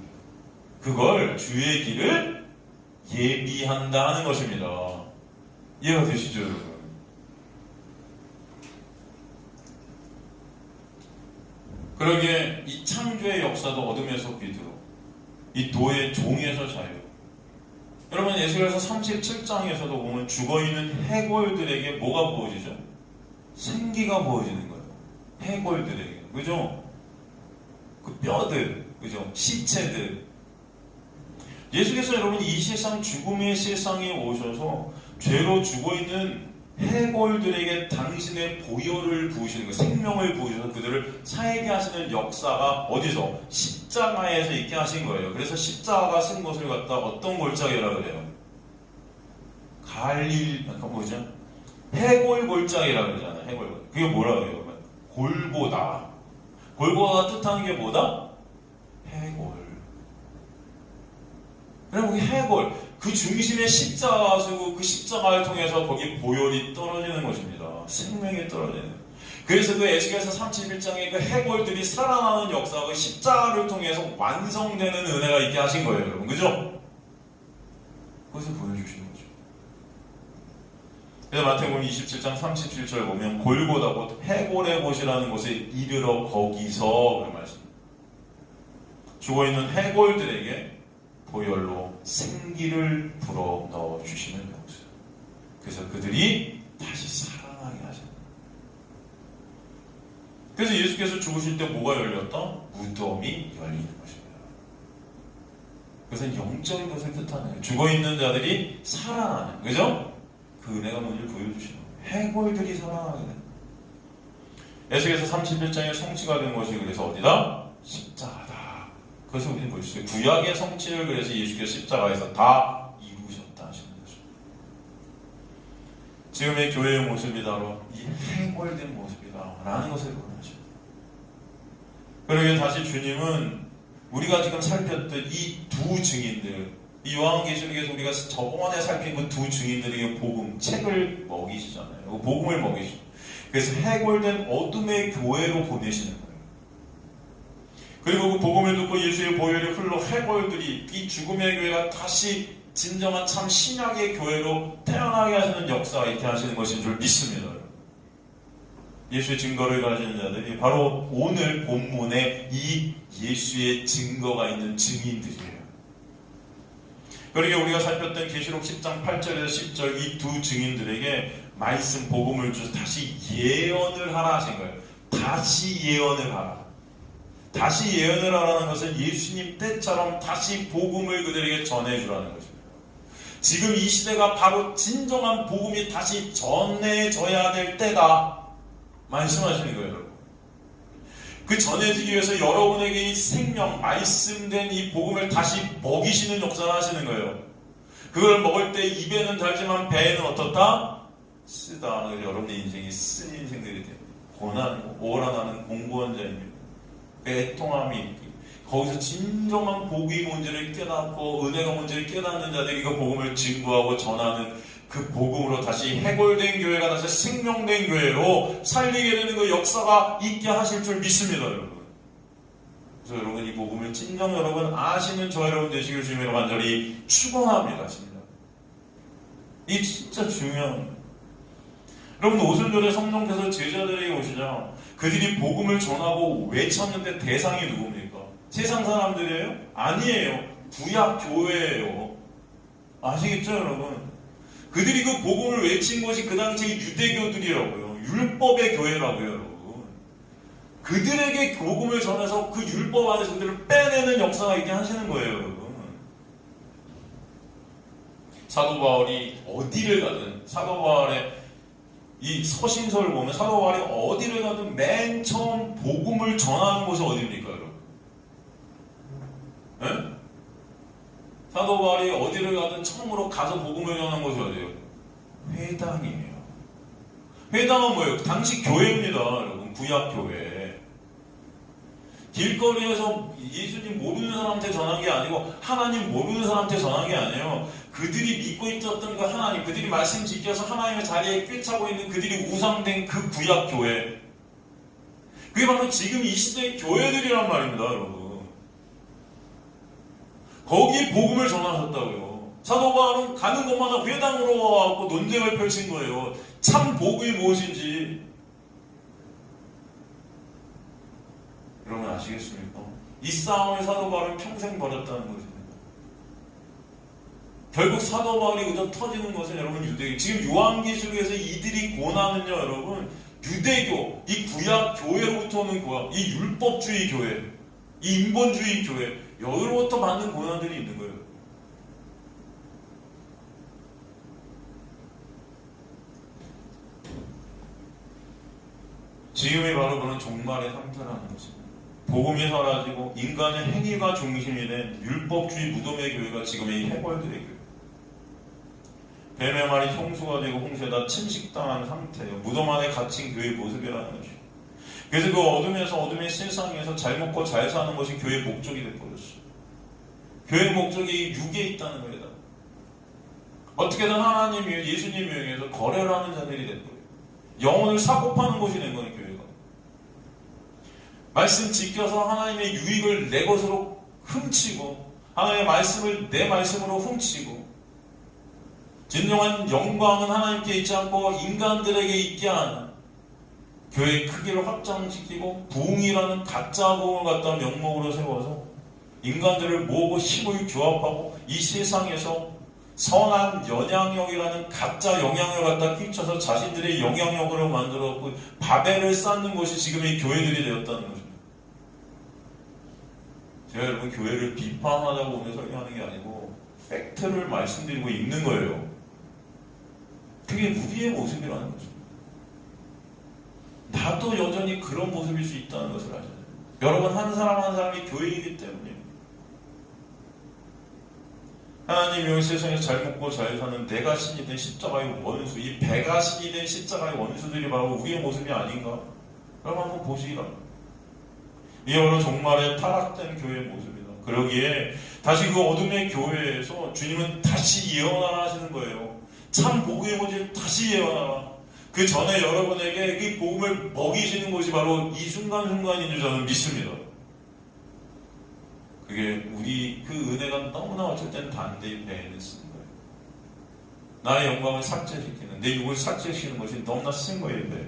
그걸 주의 길을 예비한다 하는 것입니다. 이해가 되시죠, 여러분? 그러기에 이 창조의 역사도 어둠에서 빛으로, 이 도의 종에서 자유. 여러분, 에스겔서 37장에서도 보면 죽어있는 해골들에게 뭐가 부어지죠? 생기가 부어지는 거예요. 해골들에게. 그죠? 그 뼈들, 그죠? 시체들. 예수께서 여러분 이 세상, 죽음의 세상에 오셔서 죄로 죽어있는 해골들에게 당신의 보혈을 부으시는 거예요. 생명을 부으셔서 그들을 살게 하시는 역사가 어디서? 십자가에서 있게 하신 거예요. 그래서 십자가가 쓴 것을 갖다 어떤 골짜기라고 그래요? 뭐죠? 해골 골짜기라고 그러잖아요. 해골. 그게 뭐라고 해요? 골고다. 골고다가 뜻하는 게 뭐다? 해골. 그럼 그 해골, 그 중심에 십자가가 쓰고 그 십자가를 통해서 거기 보혈이 떨어지는 것입니다. 생명이 떨어지는. 그래서 그 에스겔서 31장의 그 해골들이 살아나는 역사가 십자가를 통해서 완성되는 은혜가 있게 하신 거예요, 여러분. 그죠? 그것을 보여주시는 거죠. 그래서 마태복음 27장 37절 보면 골고다 곧 해골의 곳이라는 곳에 이르러 거기서 그 말씀. 죽어있는 해골들에게 보혈로 생기를 불어 넣어 주시는 역사. 그래서 그들이 다시 살아나게 하셨다. 그래서 예수께서 죽으실 때 뭐가 열렸다? 무덤이 열리는 것입니다. 그것은 영적인 것을 뜻하는, 죽어있는 자들이 살아나는, 그죠? 그 은혜가 뭔지를 보여주시는 거예요. 해골들이 살아나게 된다. 에스겔서 31장의 성취가 된 것이 그래서 어디다? 십자가다. 그래서 우리는 볼 수 있어요. 구약의 성취를 그래서 예수께서 십자가에서 다 이루셨다 하시는 거죠. 지금의 교회의 모습이 바로 이 해골된 모습이다 라는 것을 보여주죠. 그러게 다시 주님은 우리가 지금 살폈던 이 두 증인들, 이 요한계시록에서 우리가 저번에 살핀 그 두 증인들에게 복음, 책을 먹이시잖아요. 그 복음을 먹이시죠. 그래서 해골된 어둠의 교회로 보내시는 거예요. 그리고 그 복음을 듣고 예수의 보혈이 흘러 해골들이 이 죽음의 교회가 다시 진정한 참 신약의 교회로 태어나게 하시는 역사가 있게 하시는 것인 줄 믿습니다. 예수의 증거를 가지는 자들이 바로 오늘 본문에 이 예수의 증거가 있는 증인들이에요. 그러게 우리가 살폈던 계시록 10장 8절에서 10절 이 두 증인들에게 말씀 복음을 주셔서 다시 예언을 하라 하신 거예요. 다시 예언을 하라. 다시 예언을 하라는 것은 예수님 때처럼 다시 복음을 그들에게 전해주라는 것입니다. 지금 이 시대가 바로 진정한 복음이 다시 전해져야 될 때다 말씀하시는 거예요, 여러분. 그 전해지기 위해서 여러분에게 이 생명, 말씀된 이 복음을 다시 먹이시는 역사를 하시는 거예요. 그걸 먹을 때 입에는 달지만 배에는 어떻다? 쓰다. 그래서 여러분의 인생이 쓴 인생들이 돼요. 고난, 오라나는 공고한 자입니다. 애통함이 있기. 거기서 진정한 복이 뭔지를 깨닫고 은혜가 뭔지를 깨닫는 자들이 그 복음을 증거하고 전하는 그 복음으로 다시 해골된 교회가 다시 생명된 교회로 살리게 되는 그 역사가 있게 하실 줄 믿습니다, 여러분. 그래서 여러분 이 복음을 진정 여러분 아시는 저 여러분 되시길 주님으로 간절히 축원합니다. 이게 진짜 중요한. 여러분 오순절에 성령께서 제자들에게 오시자 그들이 복음을 전하고 외쳤는데 대상이 누굽니까? 세상 사람들이에요? 아니에요. 구약 교회예요. 아시겠죠, 여러분? 그들이 그 복음을 외친 것이 그 당시에 유대교들이라고요. 율법의 교회라고요, 여러분. 그들에게 복음을 전해서 그 율법 안에서 그들을 빼내는 역사가 있게 하시는 거예요, 여러분. 사도 바울이 어디를 가든, 사도 바울의 이 서신서를 보면 사도 바울이 어디를 가든 맨 처음 복음을 전하는 곳이 어디입니까, 여러분? 네? 사도 바울이 어디를 가든 처음으로 가서 복음을 전하는 곳이 어디예요? 회당이에요. 회당은 뭐예요? 당시 교회입니다, 여러분. 구약 교회. 길거리에서 예수님 모르는 사람한테 전한 게 아니고 하나님 모르는 사람한테 전한 게 아니에요. 그들이 믿고 있었던 그 하나님, 그들이 말씀 지켜서 하나님의 자리에 꿰차고 있는 그들이 우상된 그 구약 교회. 그게 바로 지금 이 시대의 교회들이란 말입니다, 여러분. 거기에 복음을 전하셨다고요. 사도 바울은 가는 곳마다 회당으로 와갖고 논쟁을 펼친 거예요. 참 복음이 무엇인지. 여러분 아시겠습니까? 이 싸움을 사도 바울은 평생 벌였다는 것입니다. 결국 사도 바울이 그저 터지는 것은 여러분 유대교. 지금 요한계시록에서 이들이 고난은요, 여러분 유대교, 이 구약 교회로부터 오는 고난, 이 율법주의 교회, 이 인본주의 교회, 여기로부터 받는 고난들이 있는 거예요. 지금이 바로 그런 종말의 상태라는 것입니다. 복음이 사라지고 인간의 행위가 중심이 된 율법주의 무덤의 교회가 지금의 해골들의 교회. 뱀의 말이 홍수가 되고 홍수에다 침식당한 상태예요. 무덤 안에 갇힌 교회의 모습이라는 것이죠. 그래서 그 어둠에서 어둠의 세상에서 잘 먹고 잘 사는 것이 교회의 목적이 되어버렸어요. 교회의 목적이 육에 있다는 거예요. 어떻게든 하나님 위해 예수님 위해서 거래를 하는 자들이 되어버려요. 영혼을 사고 파는 곳이 된 거예요, 교회가. 말씀 지켜서 하나님의 유익을 내 것으로 훔치고, 하나님의 말씀을 내 말씀으로 훔치고, 진정한 영광은 하나님께 있지 않고 인간들에게 있게 하는 교회의 크기를 확장시키고 부흥이라는 가짜 부흥을 갖다 명목으로 세워서 인간들을 모으고 힘을 규합하고 이 세상에서 선한 영향력이라는 가짜 영향력을 갖다 끼쳐서 자신들의 영향력으로 만들었고 바벨을 쌓는 것이 지금의 교회들이 되었다는 것입니다. 제가 여러분 교회를 비판하자고 오늘 설교하는 게 아니고 팩트를 말씀드리고 있는 거예요. 그게 우리의 모습이라는 거죠. 나도 여전히 그런 모습일 수 있다는 것을 아셔야 돼요. 여러분 한 사람 한 사람이 교회이기 때문에 하나님 여기 세상에서 잘 먹고 잘 사는 내가 신이 된 십자가의 원수, 이 배가 신이 된 십자가의 원수들이 바로 우리의 모습이 아닌가? 여러분 한번 보시기라. 이 여러 종말에 타락된 교회의 모습이다. 그러기에 다시 그 어둠의 교회에서 주님은 다시 예언하라 하시는 거예요. 참 복음의 본질 다시 예언하라. 그 전에 여러분에게 이 복음을 먹이시는 것이 바로 이 순간순간인 줄 저는 믿습니다. 그게 우리 그 은혜가 너무나 어쩔 때는 반대의 배에는 쓴 거예요. 나의 영광을 삭제시키는, 내 육을 삭제시키는 것이 너무나 쓴 거예요, 배.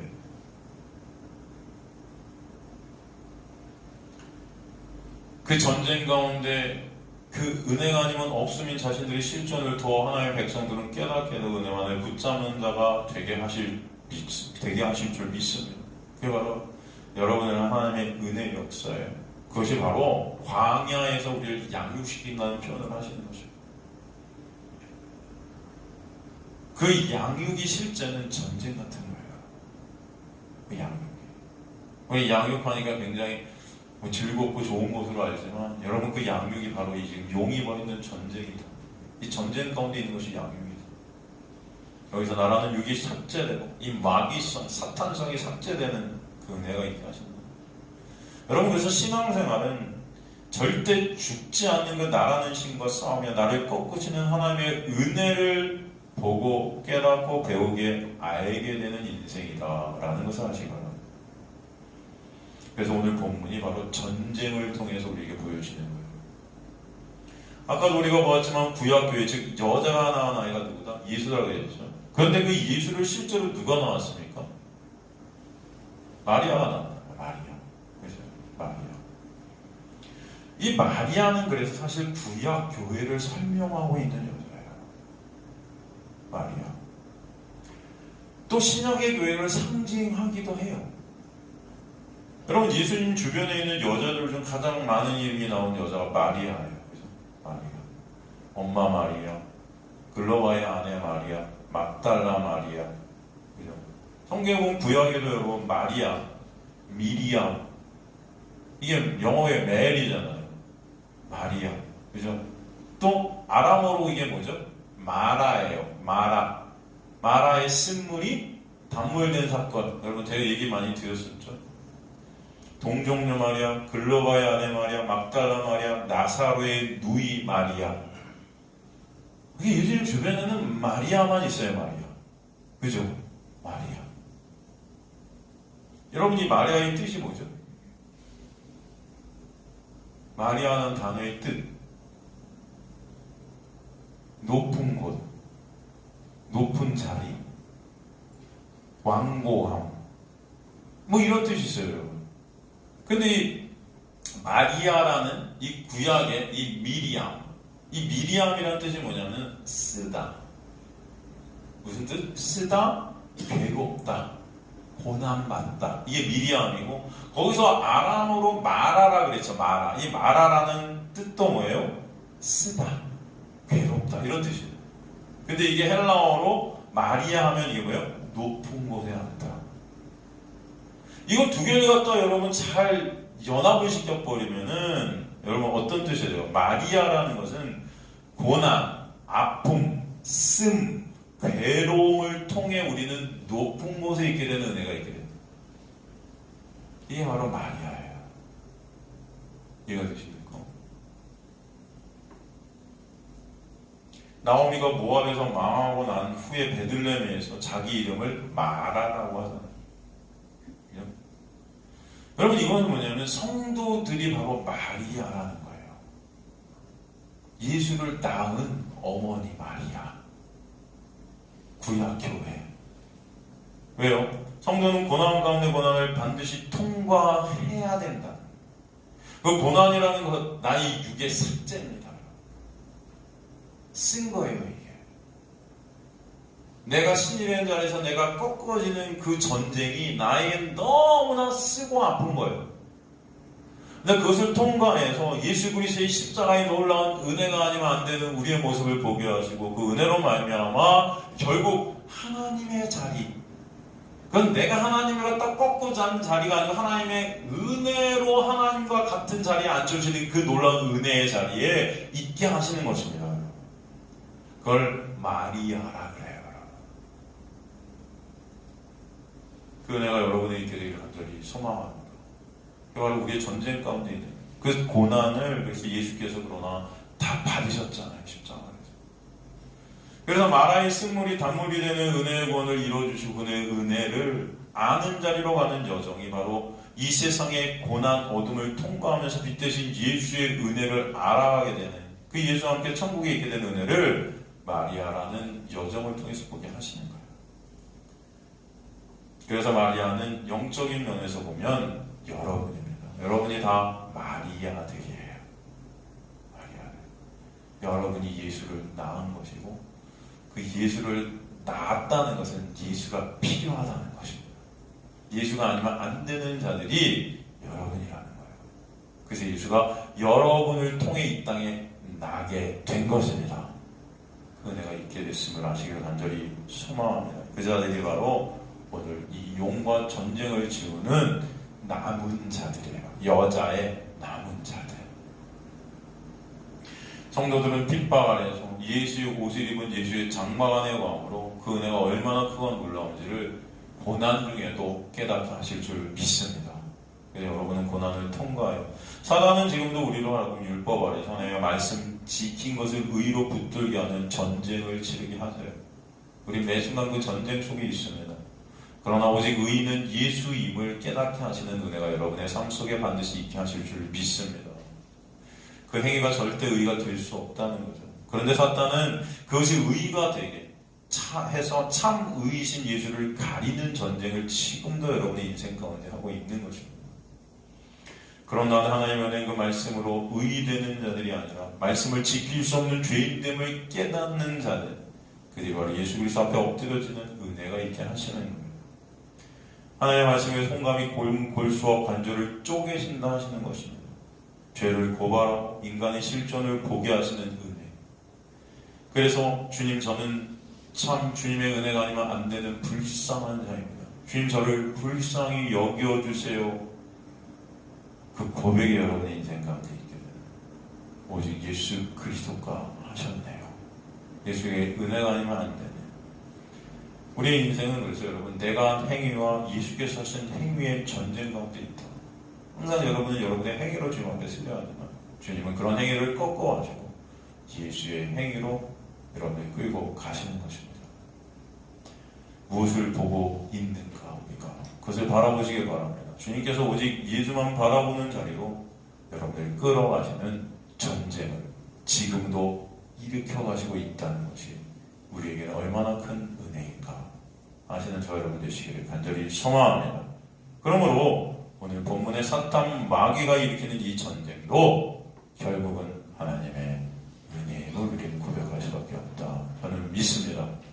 그 전쟁 가운데 그 은혜가 아니면 없음인 자신들의 실존을 더 하나의 백성들은 깨닫게 되고 은혜만을 붙잡는 자가 되게 하실 줄 믿습니다. 그게 바로 여러분의 하나님의 은혜 역사예요. 그것이 바로 광야에서 우리를 양육시킨다는 표현을 하시는 것이죠. 그 양육이 실제는 전쟁 같은 거예요. 그 양육이. 우리 양육하니까 굉장히 즐겁고 좋은 것으로 알지만 여러분 그 양육이 바로 이 지금 용이 벌이는 전쟁이다. 이 전쟁 가운데 있는 것이 양육이다. 여기서 나라는 육이 삭제되고 이 마귀성, 사탄성이 삭제되는 그 은혜가 있게 하신다. 여러분 그래서 신앙생활은 절대 죽지 않는 그 나라는 신과 싸우며 나를 꺾으시는 하나님의 은혜를 보고 깨닫고 배우게 알게 되는 인생이다 라는 것을 아시기 바랍니다. 그래서 오늘 본문이 바로 전쟁을 통해서 우리에게 보여주는 거예요. 아까도 우리가 보았지만 구약교회 즉 여자가 낳은 아이가 누구다? 예수라고 했죠. 그런데 그 예수를 실제로 누가 낳았습니까? 마리아가 낳았다. 마리아. 이 마리아는 그래서 사실 구약 교회를 설명하고 있는 여자예요. 마리아. 또 신약의 교회를 상징하기도 해요. 여러분 예수님 주변에 있는 여자들 중 가장 많은 이름이 나온 여자가 마리아예요. 그래서 마리아, 엄마 마리아, 글로바의 아내 마리아, 막달라 마리아. 그죠? 성경에 보면 구약에도 여러분 마리아, 미리암 이게 영어의 멜이잖아요. 마리아. 그죠? 또 아람어로 이게 뭐죠? 마라예요. 마라. 마라의 쓴물이 단물된 사건. 여러분 되게 얘기 많이 들었었죠? 동정녀 마리아, 글로바의 아내 마리아, 막달라 마리아, 나사로의 누이 마리아. 그게 예수님 주변에는 마리아만 있어요. 마리아. 그죠? 마리아. 여러분 이 마리아의 뜻이 뭐죠? 마리아라는 단어의 뜻, 높은 곳, 높은 자리, 완고함, 뭐 이런 뜻이 있어요, 여러분. 근데 이 마리아라는 이 구약의 이 미리암, 이 미리암이라는 뜻이 뭐냐면 쓰다. 무슨 뜻? 쓰다, 괴롭다, 고난받다. 이게 미리암이고 거기서 아람어로 마라라 그랬죠. 마라. 이 마라라는 뜻도 뭐예요? 쓰다, 괴롭다 이런 뜻이에요. 근데 이게 헬라어로 마리아 하면 이게 뭐예요? 높은 곳에 앉다. 이거 두 개를 갖다 여러분 잘 연합을 시켜버리면은 여러분 어떤 뜻이에요? 마리아라는 것은 고난, 아픔, 씀, 괴로움을 통해 우리는 높은 곳에 있게 되는 은혜가 있게 됩니다. 이게 바로 마리아예요. 이해가 되십니까? 나오미가 모압에서 망하고 난 후에 베들레헴에서 자기 이름을 마라라고 하잖아요. 그죠? 여러분, 이건 뭐냐면 성도들이 바로 마리아라는 거예요. 예수를 낳은 어머니 마리아. 구약교회. 왜요? 성도는 고난 가운데 고난을 반드시 통과해야 된다. 그 고난이라는 것, 나의 육의 삭제입니다. 쓴 거예요, 이게. 내가 신이라는 자리에서 내가 꺾어지는 그 전쟁이 나에겐 너무나 쓰고 아픈 거예요. 근데 그것을 통과해서 예수 그리스도의 십자가의 놀라운 은혜가 아니면 안 되는 우리의 모습을 보게 하시고 그 은혜로 말미암아 결국 하나님의 자리, 그건 내가 하나님을 갖다 꺾고 잔 자리가 아니고 하나님의 은혜로 하나님과 같은 자리에 앉혀주시는 그 놀라운 은혜의 자리에 있게 하시는 것입니다. 그걸 마리아라 그래요. 그 은혜가 여러분에게 있게 되기를 간절히 소망합니다. 바로 우리의 전쟁 가운데 있는 그 고난을 그래서 예수께서 그러나 다 받으셨잖아요, 십자가에서. 그래서 마라의 쓴물이 단물이 되는 은혜의 구원을 이루어주시고 그 은혜를 아는 자리로 가는 여정이 바로 이 세상의 고난 어둠을 통과하면서 빛대신 예수의 은혜를 알아가게 되는 그 예수와 함께 천국에 있게 되는 은혜를 마리아라는 여정을 통해서 보게 하시는 거예요. 그래서 마리아는 영적인 면에서 보면 여러분입니다. 여러분이 다 마리아들이에요. 마리아들. 여러분이 예수를 낳은 것이고 그 예수를 낳았다는 것은 예수가 필요하다는 것입니다. 예수가 아니면 안 되는 자들이 여러분이라는 거예요. 그래서 예수가 여러분을 통해 이 땅에 나게 된 것입니다. 그 은혜가 있게 됐음을 아시기를 간절히 소망합니다. 그 자들이 바로 오늘 이 용과 전쟁을 지우는 남은 자들이에요. 여자의 남은 자들. 성도들은 핍박 아래에서 예수의 옷을 입은 예수의 장막 안에 왕으로 그 은혜가 얼마나 크고 놀라운지를 고난 중에도 깨닫게 하실 줄 믿습니다. 그래서 여러분은 고난을 통과해요. 사단은 지금도 우리로 하여금 율법 아래서 내 말씀 지킨 것을 의로 붙들게 하는 전쟁을 치르게 하세요. 우리 매 순간 그 전쟁 속에 있습니다. 그러나 오직 의인은 예수임을 깨닫게 하시는 은혜가 여러분의 삶 속에 반드시 있게 하실 줄 믿습니다. 그 행위가 절대 의가 될 수 없다는 거죠. 그런데 사탄은 그것이 의가 되게 해서 참 의이신 예수를 가리는 전쟁을 지금도 여러분의 인생 가운데 하고 있는 것입니다. 그러나 하나님의 은혜 그 말씀으로 의되는 자들이 아니라 말씀을 지킬 수 없는 죄인됨을 깨닫는 자들, 그들이 바로 예수 그리스도 앞에 엎드려지는 은혜가 있게 하시는 겁니다. 하나님의 말씀에 송감이 골수와 관절을 쪼개신다 하시는 것입니다. 죄를 고발하고 인간의 실존을 보게 하시는 은혜. 그래서 주님, 저는 참 주님의 은혜가 아니면 안 되는 불쌍한 자입니다. 주님, 저를 불쌍히 여겨주세요. 그 고백이 여러분의 인생 가운데 있게 되는 오직 예수 그리스도가 하셨네요. 예수의 은혜가 아니면 안 되는 우리의 인생은 그래서 여러분 내가 한 행위와 예수께서 하신 행위의 전쟁 가운데 있다. 항상 여러분은 여러분의 행위로 주님 앞에 쓰려 하지만 주님은 그런 행위를 꺾어가지고 예수의 행위로 여러분을 끌고 가시는 것입니다. 무엇을 보고 있는가 우리가 그것을 바라보시길 바랍니다. 주님께서 오직 예수만 바라보는 자리로 여러분을 끌어가시는 전쟁을 지금도 일으켜가시고 있다는 것이 우리에게는 얼마나 큰 은혜인가 아시는 저 여러분 되시기를 간절히 소망합니다. 그러므로 오늘 본문의 사탄 마귀가 일으키는 이 전쟁도 결국은 하나님의 은혜임을 우리는 고백할 수밖에 없다. 저는 믿습니다.